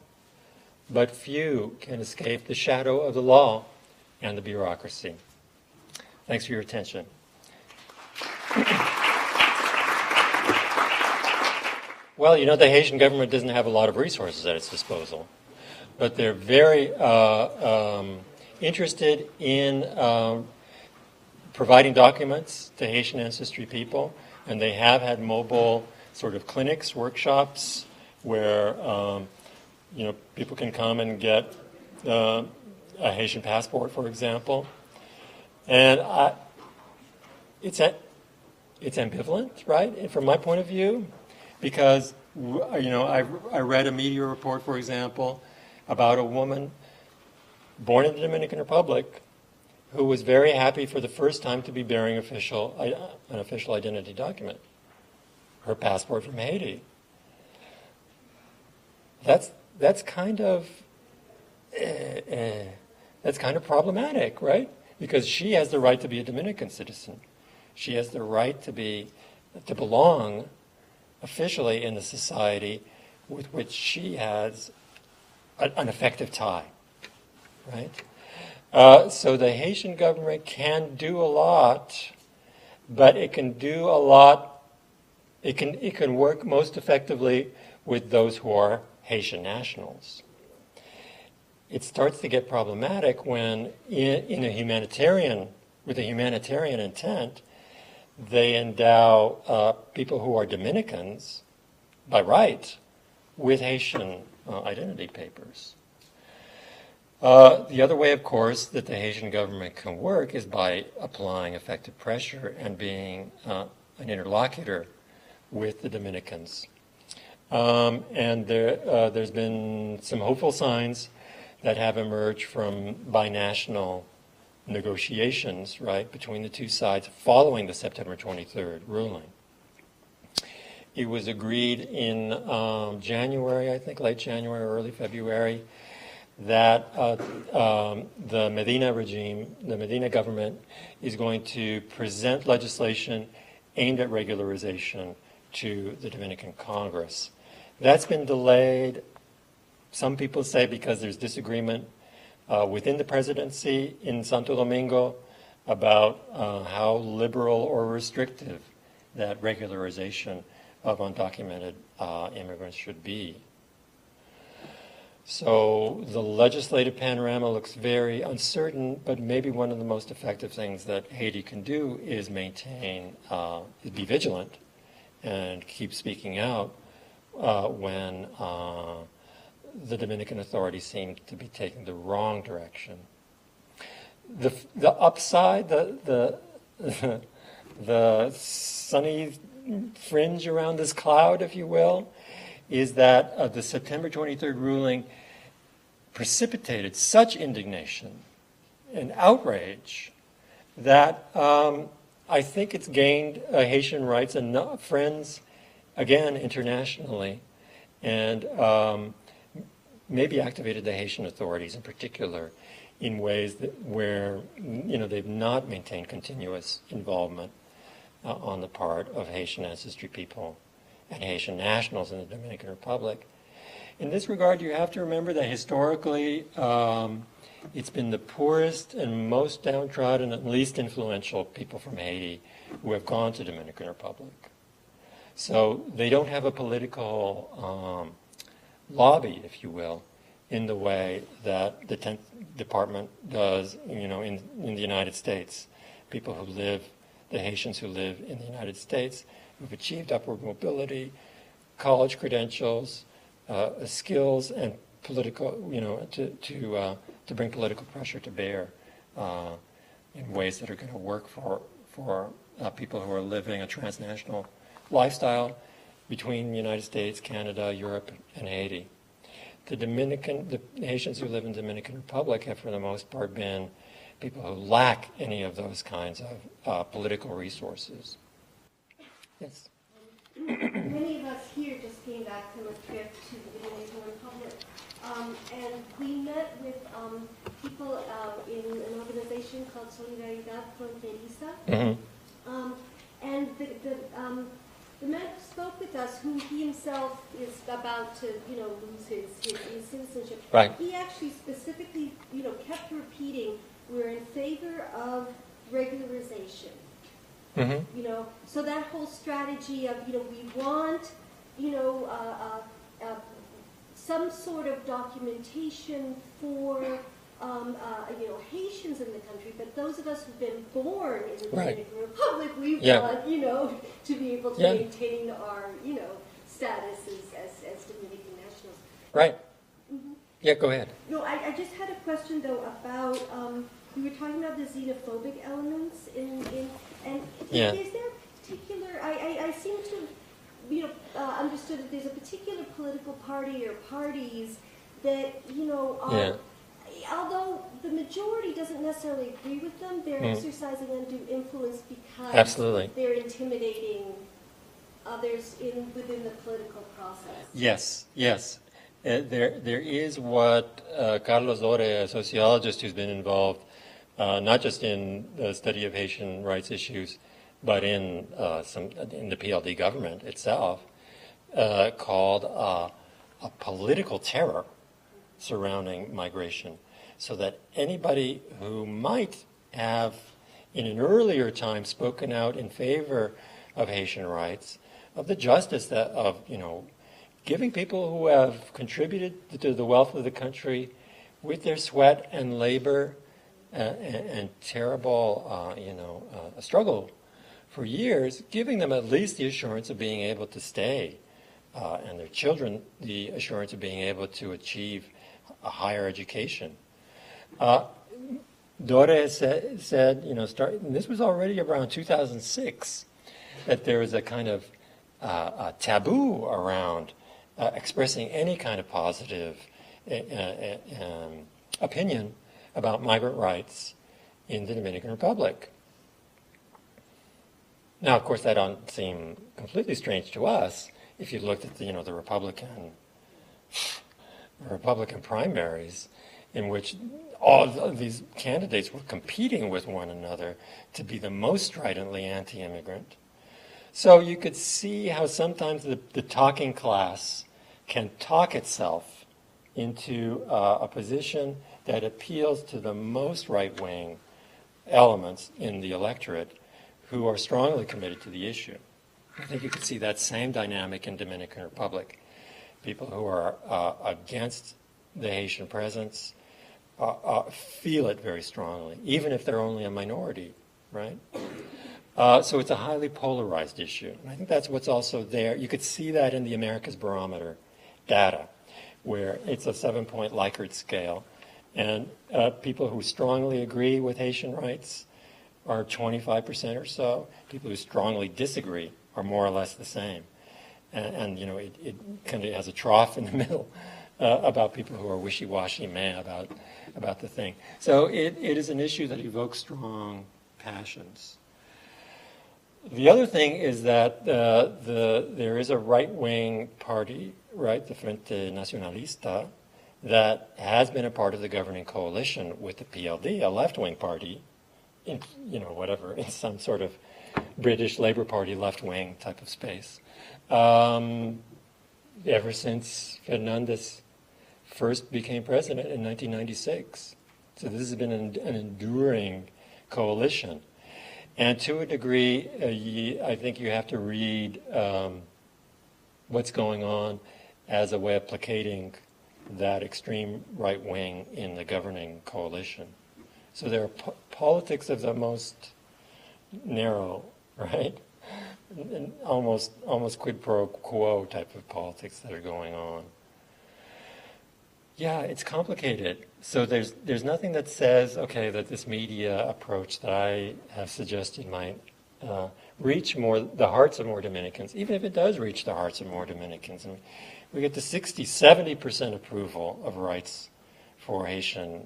but few can escape the shadow of the law and the bureaucracy. Thanks for your attention. Well, you know, the Haitian government doesn't have a lot of resources at its disposal, but they're very interested in providing documents to Haitian ancestry people, and they have had mobile sort of clinics, workshops, where people can come and get a Haitian passport, for example. And it's ambivalent, right? And from my point of view, because I read a media report, for example, about a woman born in the Dominican Republic who was very happy for the first time to be bearing an official identity document, her passport from Haiti. That's kind of problematic, right? Because she has the right to be a Dominican citizen. She has the right to belong officially in the society with which she has an effective tie, right? So the Haitian government can do a lot, but it can do a lot. It can work most effectively with those who are Haitian nationals. It starts to get problematic when, with a humanitarian intent, they endow people who are Dominicans by right with Haitian identity papers. The other way, of course, that the Haitian government can work is by applying effective pressure and being an interlocutor with the Dominicans. And there's been some hopeful signs that have emerged from binational negotiations, right, between the two sides following the September 23rd ruling. It was agreed in January, I think, late January, early February, that the Medina regime, the Medina government, is going to present legislation aimed at regularization to the Dominican Congress. That's been delayed, some people say because there's disagreement within the presidency in Santo Domingo about how liberal or restrictive that regularization of undocumented immigrants should be. So the legislative panorama looks very uncertain, but maybe one of the most effective things that Haiti can do is maintain, be vigilant and keep speaking out when the Dominican authorities seem to be taking the wrong direction. The upside, the sunny fringe around this cloud, if you will, is that the September 23rd ruling precipitated such indignation and outrage that I think it's gained Haitian rights and friends, again, internationally, and maybe activated the Haitian authorities in particular in ways where they've not maintained continuous involvement on the part of Haitian ancestry people and Haitian nationals in the Dominican Republic. In this regard, you have to remember that historically it's been the poorest and most downtrodden and least influential people from Haiti who have gone to Dominican Republic. So they don't have a political lobby, if you will, in the way that Department does, in the United States. People who live, the Haitians who live in the United States, who've achieved upward mobility, college credentials, skills, and political, to bring political pressure to bear in ways that are going to work for people who are living a transnational lifestyle between the United States, Canada, Europe, and Haiti. The Haitians who live in the Dominican Republic have, for the most part, been people who lack any of those kinds of political resources. Yes? Many of us here just came back from a trip to the Dominican Republic, and we met with people in an organization called Solidaridad Fronteriza. Mm-hmm. And the man who spoke with us, who he himself is about to, lose his citizenship. Right. He actually specifically, kept repeating, we're in favor of regularization. Mm-hmm. So that whole strategy of, we want, some sort of documentation for, Haitians in the country, but those of us who've been born in the Dominican Republic, we want, to be able to maintain our, status as Dominican nationals. Right. Mm-hmm. Yeah, go ahead. No, I just had a question, though, about, we were talking about the xenophobic elements and is there a particular, I seem to understood that there's a particular political party or parties that, are, although the majority doesn't necessarily agree with them, they're exercising undue influence because they're intimidating others within the political process. Yes. There is what Carlos Ore, a sociologist who's been involved not just in the study of Haitian rights issues, but in the PLD government itself, called a political terror surrounding migration, so that anybody who might have, in an earlier time, spoken out in favor of Haitian rights, of the justice of giving people who have contributed to the wealth of the country with their sweat and labor and terrible, struggle for years, giving them at least the assurance of being able to stay, and their children the assurance of being able to achieve a higher education. Dore said, and this was already around 2006, that there was a kind of a taboo around expressing any kind of positive opinion about migrant rights in the Dominican Republic. Now, of course, that don't seem completely strange to us if you looked at the Republican primaries, in which all of these candidates were competing with one another to be the most stridently anti-immigrant. So you could see how sometimes the talking class can talk itself into a position that appeals to the most right-wing elements in the electorate who are strongly committed to the issue. I think you could see that same dynamic in Dominican Republic. People who are against the Haitian presence feel it very strongly, even if they're only a minority, right? So it's a highly polarized issue. And I think that's what's also there. You could see that in the Americas Barometer data, where it's a 7-point Likert scale. And people who strongly agree with Haitian rights are 25% or so. People who strongly disagree are more or less the same. And it kind of has a trough in the middle about people who are wishy-washy meh about the thing. So it is an issue that evokes strong passions. The other thing is that there is a right-wing party, right, the Frente Nacionalista, that has been a part of the governing coalition with the PLD, a left-wing party, in some sort of British Labour Party left-wing type of space. Ever since Fernandez first became president in 1996. So this has been an enduring coalition. And to a degree, I think you have to read what's going on as a way of placating that extreme right wing in the governing coalition. So there are politics of the most narrow, right? And almost quid pro quo type of politics that are going on. Yeah, it's complicated. So there's nothing that says, okay, that this media approach that I have suggested might reach the hearts of more Dominicans, even if it does reach the hearts of more Dominicans. And we get to 60, 70% approval of rights for Haitian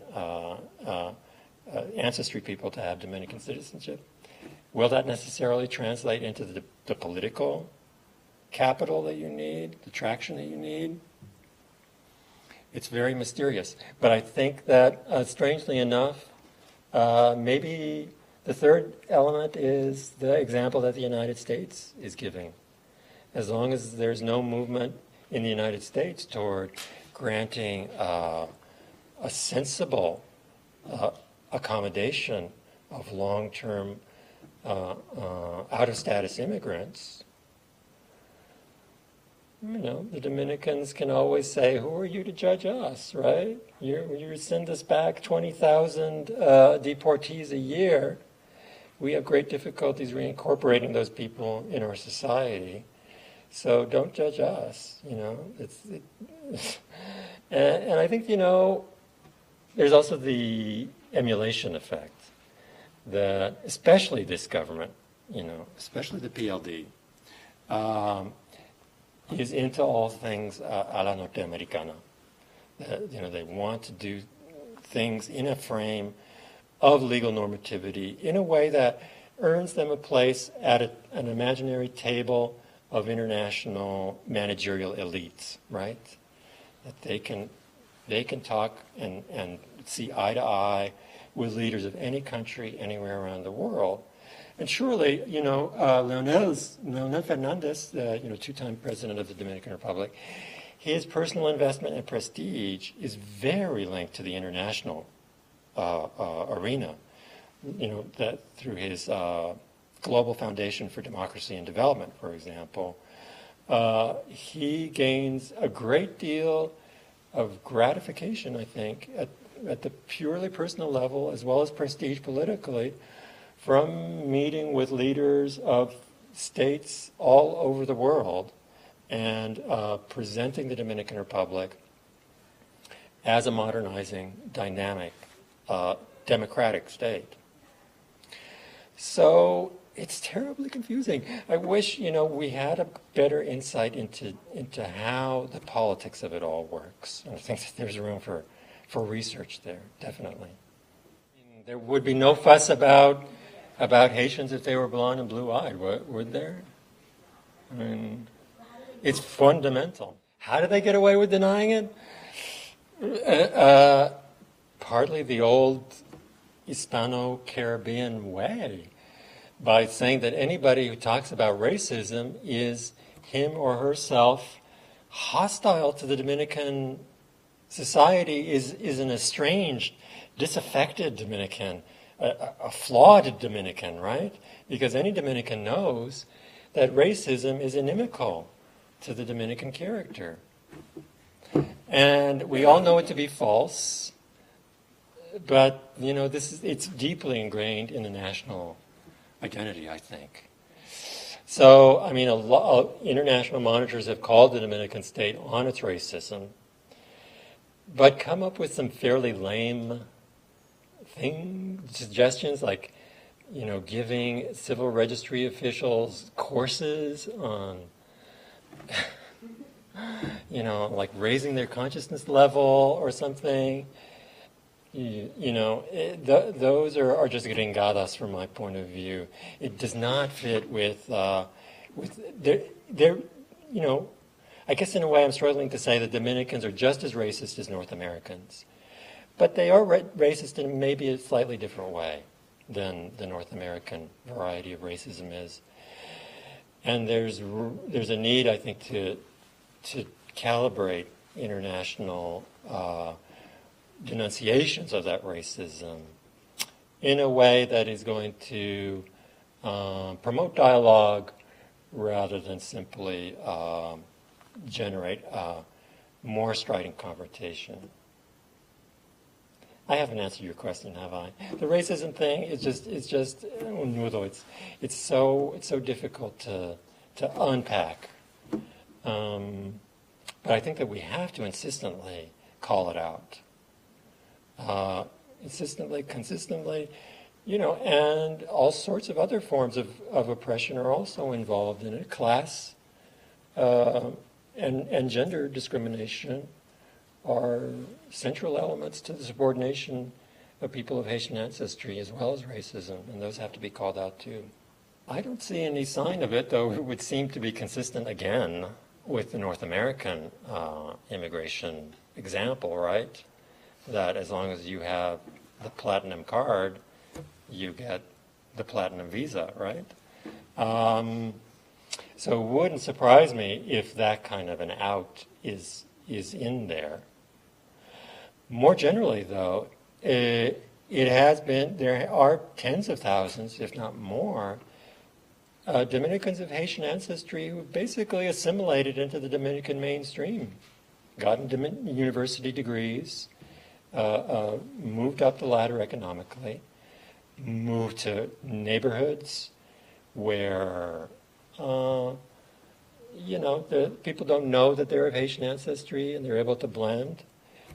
ancestry people to have Dominican citizenship. Will that necessarily translate into the political capital that you need, the traction that you need? It's very mysterious. But I think that, strangely enough, maybe the third element is the example that the United States is giving. As long as there's no movement in the United States toward granting a sensible accommodation of long-term out-of-status immigrants, the Dominicans can always say, who are you to judge us, right? You send us back 20,000 deportees a year. We have great difficulties reincorporating those people in our society. So don't judge us, And I think, there's also the emulation effect that, especially this government, especially the PLD, is into all things a la norteamericana. They want to do things in a frame of legal normativity in a way that earns them a place at an imaginary table of international managerial elites, right? That they can talk and see eye to eye with leaders of any country anywhere around the world. And surely, Leonel Fernandez, two-time president of the Dominican Republic, his personal investment and prestige is very linked to the international arena. That through his Global Foundation for Democracy and Development, for example, he gains a great deal of gratification, I think, at the purely personal level as well as prestige politically, from meeting with leaders of states all over the world and presenting the Dominican Republic as a modernizing, dynamic, democratic state. So it's terribly confusing. I wish, we had a better insight into how the politics of it all works. And I think that there's room for research there, definitely. There would be no fuss about Haitians if they were blonde and blue-eyed, would there? I mean, it's fundamental. How did they get away with denying it? Partly the old Hispano-Caribbean way, by saying that anybody who talks about racism is him or herself hostile to the Dominican society, is an estranged, disaffected Dominican, a flawed Dominican, right? Because any Dominican knows that racism is inimical to the Dominican character. And we all know it to be false, but, it's deeply ingrained in the national identity, I think. So, international monitors have called the Dominican state on its racism, but come up with some fairly lame suggestions like, giving civil registry officials courses on, like raising their consciousness level or something. Those are just gringadas from my point of view. It does not fit with I guess in a way I'm struggling to say that Dominicans are just as racist as North Americans. But they are racist in maybe a slightly different way than the North American variety of racism is. And there's a need, I think, to calibrate international denunciations of that racism in a way that is going to promote dialogue rather than simply generate more strident confrontation. I haven't answered your question, have I? The racism thing is just un nudo. It's so difficult to unpack. But I think that we have to insistently call it out. Insistently, consistently, and all sorts of other forms of oppression are also involved in it. Class and gender discrimination are central elements to the subordination of people of Haitian ancestry as well as racism, and those have to be called out too. I don't see any sign of it, though it would seem to be consistent again with the North American immigration example, right? That as long as you have the platinum card, you get the platinum visa, right? So it wouldn't surprise me if that kind of an out is in there. More generally, though, it has been, there are tens of thousands, if not more, Dominicans of Haitian ancestry who basically assimilated into the Dominican mainstream, gotten university degrees, moved up the ladder economically, moved to neighborhoods where, the people don't know that they're of Haitian ancestry and they're able to blend.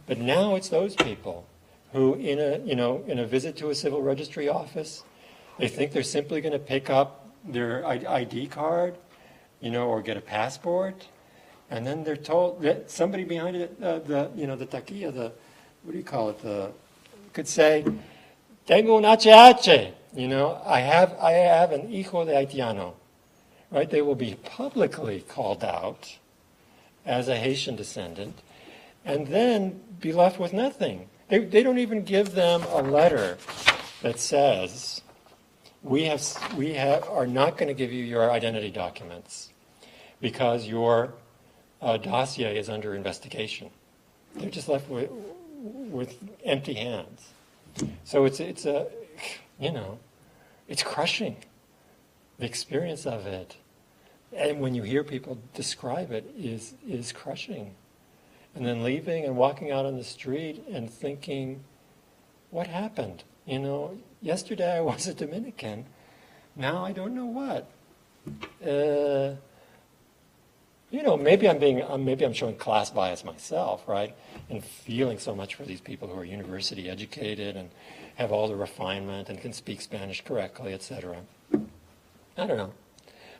But now it's those people who, in a visit to a civil registry office, they think they're simply going to pick up their ID card, or get a passport, and then they're told that somebody behind it, the taquilla, what do you call it? Could say, "Tengo un HH," I have an hijo de haitiano, right? They will be publicly called out as a Haitian descendant, and then be left with nothing. They don't even give them a letter that says, we are not going to give you your identity documents because your dossier is under investigation. They're just left with empty hands. So it's crushing, the experience of it. And when you hear people describe it, is crushing. And then leaving and walking out on the street and thinking, what happened? Yesterday I was a Dominican. Now I don't know what. Maybe I'm showing class bias myself, right? And feeling so much for these people who are university educated and have all the refinement and can speak Spanish correctly, etc. I don't know.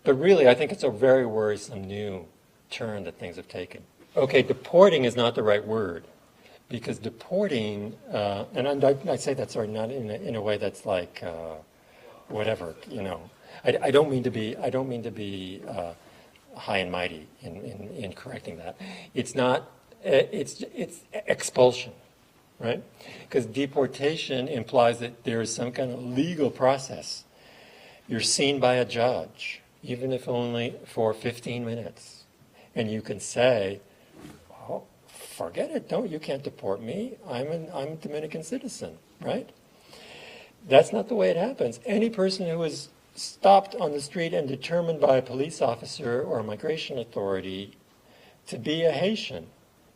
But really, I think it's a very worrisome new turn that things have taken. Okay, deporting is not the right word. Because deporting, and I say that not in a way that's like whatever, I don't mean to be high and mighty in correcting that. It's not. It's expulsion, right? Because deportation implies that there is some kind of legal process. You're seen by a judge, even if only for 15 minutes, and you can say, forget it, you can't deport me. I'm a Dominican citizen, right? That's not the way it happens. Any person who is stopped on the street and determined by a police officer or a migration authority to be a Haitian,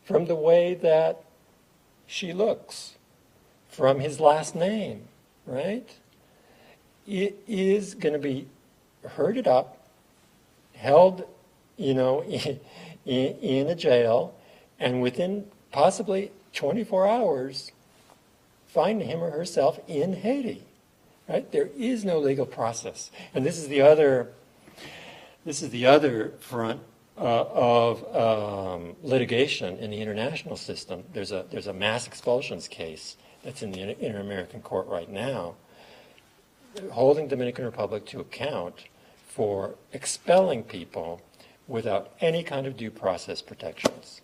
from the way that she looks, from his last name, right? It is going to be herded up, held, in a jail, and within possibly 24 hours, find him or herself in Haiti. Right? There is no legal process, and this is the other front of litigation in the international system. There's a mass expulsions case that's in the Inter-American Court right now, holding Dominican Republic to account for expelling people without any kind of due process protections.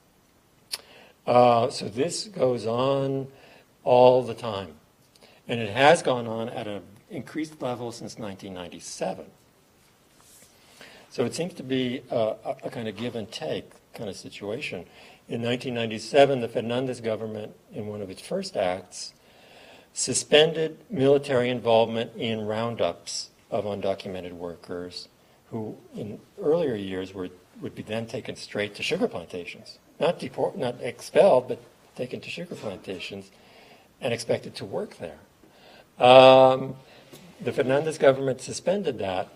So this goes on all the time. And it has gone on at an increased level since 1997. So it seems to be a kind of give and take kind of situation. In 1997, the Fernandez government, in one of its first acts, suspended military involvement in roundups of undocumented workers who in earlier years would be then taken straight to sugar plantations. not expelled, but taken to sugar plantations and expected to work there. The Fernandez government suspended that,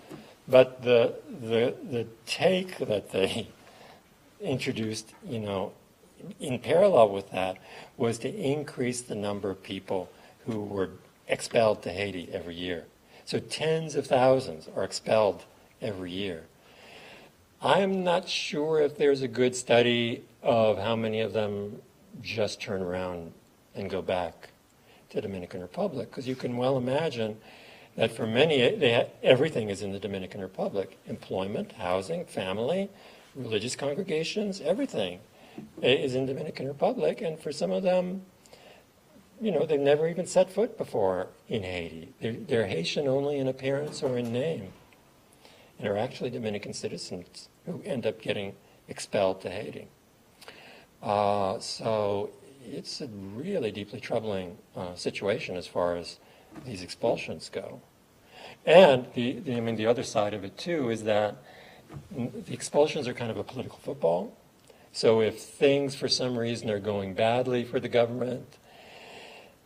but the take that they introduced, in parallel with that, was to increase the number of people who were expelled to Haiti every year. So tens of thousands are expelled every year. I'm not sure if there's a good study of how many of them just turn around and go back to Dominican Republic, because you can well imagine that for many, everything is in the Dominican Republic. Employment, housing, family, religious congregations, everything is in Dominican Republic. And for some of them, they've never even set foot before in Haiti. They're Haitian only in appearance or in name, and are actually Dominican citizens who end up getting expelled to Haiti. So it's a really deeply troubling situation as far as these expulsions go. And the other side of it too is that the expulsions are kind of a political football. So if things for some reason are going badly for the government,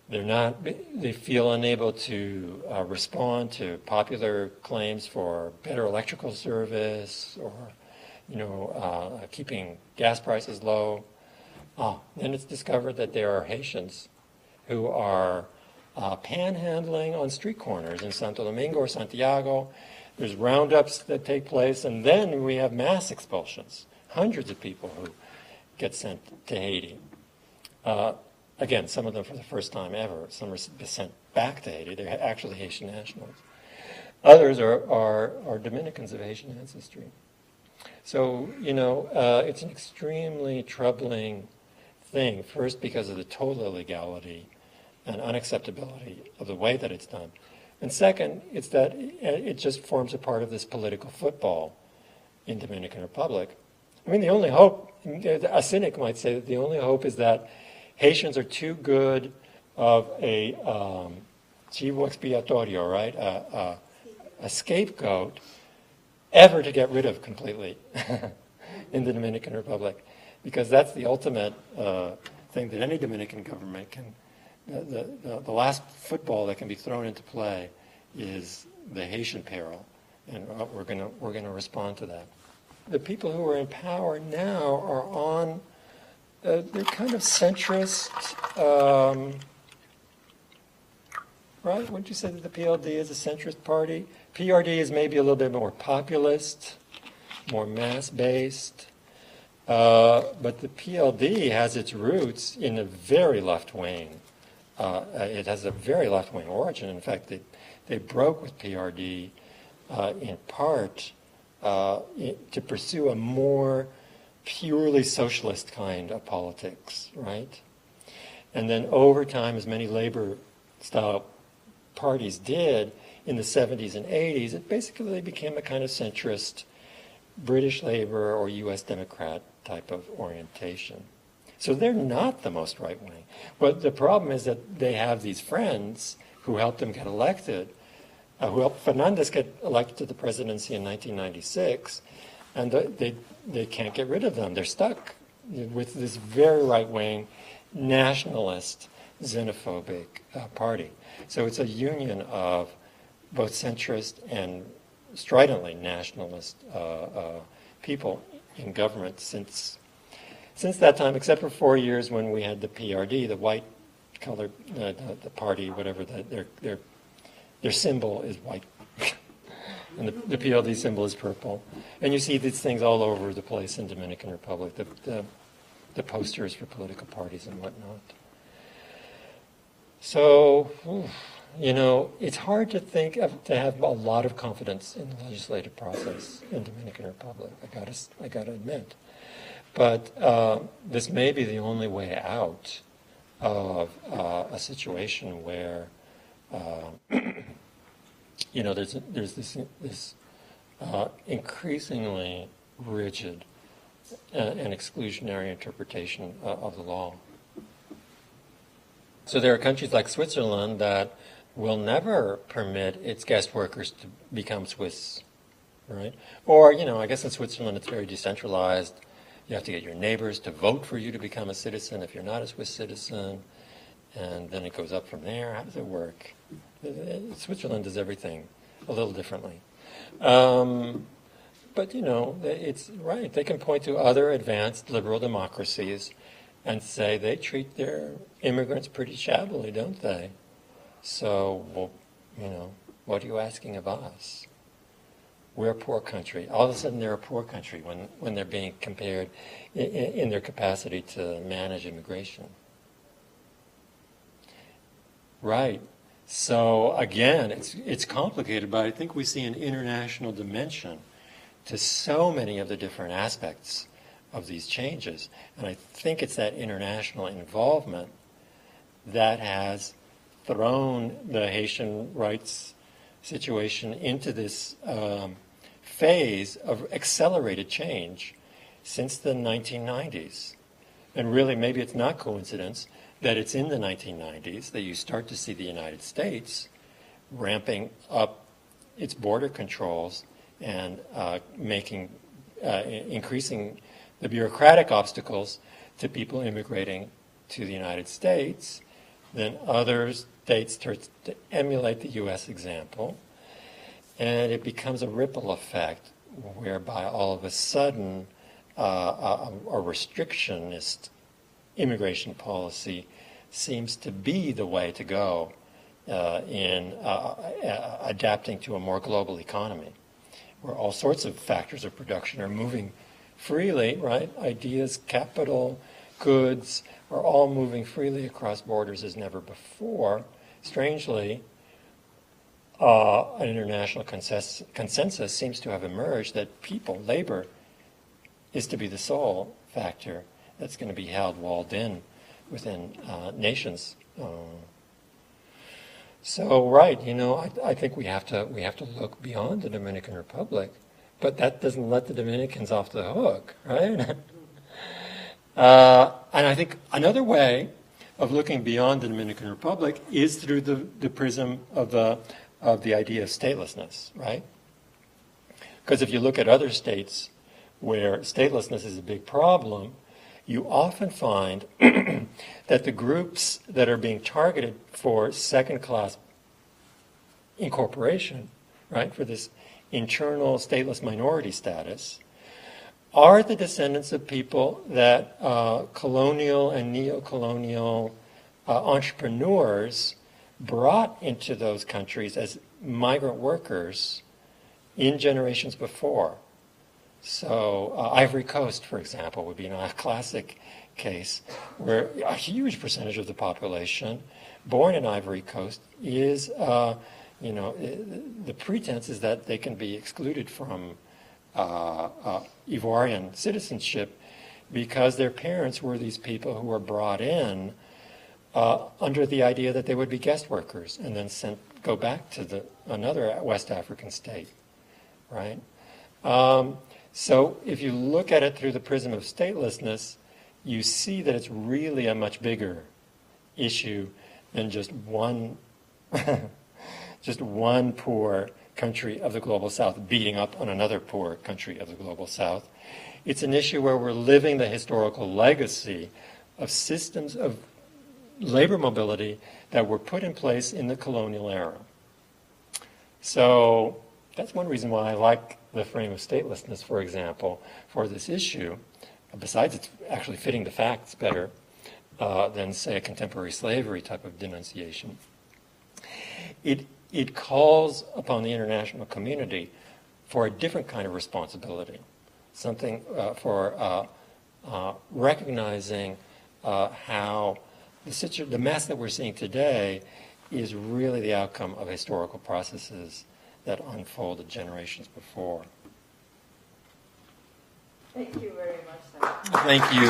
they feel unable to respond to popular claims for better electrical service or keeping gas prices low. Then it's discovered that there are Haitians who are panhandling on street corners in Santo Domingo or Santiago. There's roundups that take place, and then we have mass expulsions. Hundreds of people who get sent to Haiti. Again, some of them for the first time ever. Some are sent back to Haiti. They're actually Haitian nationals. Others are Dominicans of Haitian ancestry. So, it's an extremely troubling thing, first because of the total illegality and unacceptability of the way that it's done. And second, it's that it just forms a part of this political football in Dominican Republic. I mean, the only hope, a cynic might say that the only hope is that Haitians are too good of a chivo expiatorio, right? A scapegoat ever to get rid of completely in the Dominican Republic, because that's the ultimate thing that any Dominican government can. The last football that can be thrown into play is the Haitian peril, and we're going to respond to that. The people who are in power now are on. They're kind of centrist, right? Wouldn't you say that the PLD is a centrist party? PRD is maybe a little bit more populist, more mass-based, but the PLD has its roots in a very left-wing. It has a very left-wing origin. In fact, they broke with PRD in part to pursue a more purely socialist kind of politics, right? And then over time, as many labor-style parties did in the 70s and 80s, it basically became a kind of centrist British Labour or U.S. Democrat type of orientation. So they're not the most right-wing. But the problem is that they have these friends who helped them get elected, who helped Fernandez get elected to the presidency in 1996, and they can't get rid of them. They're stuck with this very right-wing, nationalist, xenophobic party. So it's a union of both centrist and stridently nationalist people in government since that time, except for 4 years when we had the PRD, the white colored the party, whatever their symbol is white. And the PLD symbol is purple. And you see these things all over the place in Dominican Republic, the posters for political parties and whatnot. So, it's hard to to have a lot of confidence in the legislative process in Dominican Republic, I gotta admit. But this may be the only way out of a situation where there's this increasingly rigid and exclusionary interpretation of the law. So there are countries like Switzerland that will never permit its guest workers to become Swiss, right? Or, I guess in Switzerland it's very decentralized. You have to get your neighbors to vote for you to become a citizen if you're not a Swiss citizen. And then it goes up from there. How does it work? Switzerland does everything a little differently. But, you know, it's right. They can point to other advanced liberal democracies and say they treat their immigrants pretty shabbily, don't they? So, well, you know, what are you asking of us? We're a poor country. All of a sudden they're a poor country when they're being compared in their capacity to manage immigration. Right. So again, it's complicated, but I think we see an international dimension to so many of the different aspects of these changes. And I think it's that international involvement that has thrown the Haitian rights situation into this phase of accelerated change since the 1990s. And really, maybe it's not coincidence that it's in the 1990s that you start to see the United States ramping up its border controls and increasing the bureaucratic obstacles to people immigrating to the United States. Then other states start to emulate the U.S. example, and it becomes a ripple effect whereby all of a sudden a restrictionist immigration policy seems to be the way to go in adapting to a more global economy, where all sorts of factors of production are moving freely, right? Ideas, capital, goods are all moving freely across borders as never before. Strangely, an international consensus seems to have emerged that people, labor, is to be the sole factor that's going to be held walled in within nations. So, right, you know, I think we have to look beyond the Dominican Republic, but that doesn't let the Dominicans off the hook, right? And I think another way of looking beyond the Dominican Republic is through the prism of the idea of statelessness, right? Because if you look at other states where statelessness is a big problem, you often find that the groups that are being targeted for second-class incorporation, right, for this internal stateless minority status, are the descendants of people that colonial and neo-colonial entrepreneurs brought into those countries as migrant workers in generations before. So Ivory Coast, for example, would be a classic case where a huge percentage of the population born in Ivory Coast is, the pretense is that they can be excluded from Ivorian citizenship because their parents were these people who were brought in under the idea that they would be guest workers and then go back to another West African state, right? So if you look at it through the prism of statelessness, you see that it's really a much bigger issue than just one poor country of the global south beating up on another poor country of the global south. It's an issue where we're living the historical legacy of systems of labor mobility that were put in place in the colonial era. So that's one reason why I like the frame of statelessness, for example, for this issue, besides it's actually fitting the facts better than, say, a contemporary slavery type of denunciation. It calls upon the international community for a different kind of responsibility, something for recognizing how the mess that we're seeing today is really the outcome of historical processes that unfolded generations before. Thank you very much, sir. Thank you.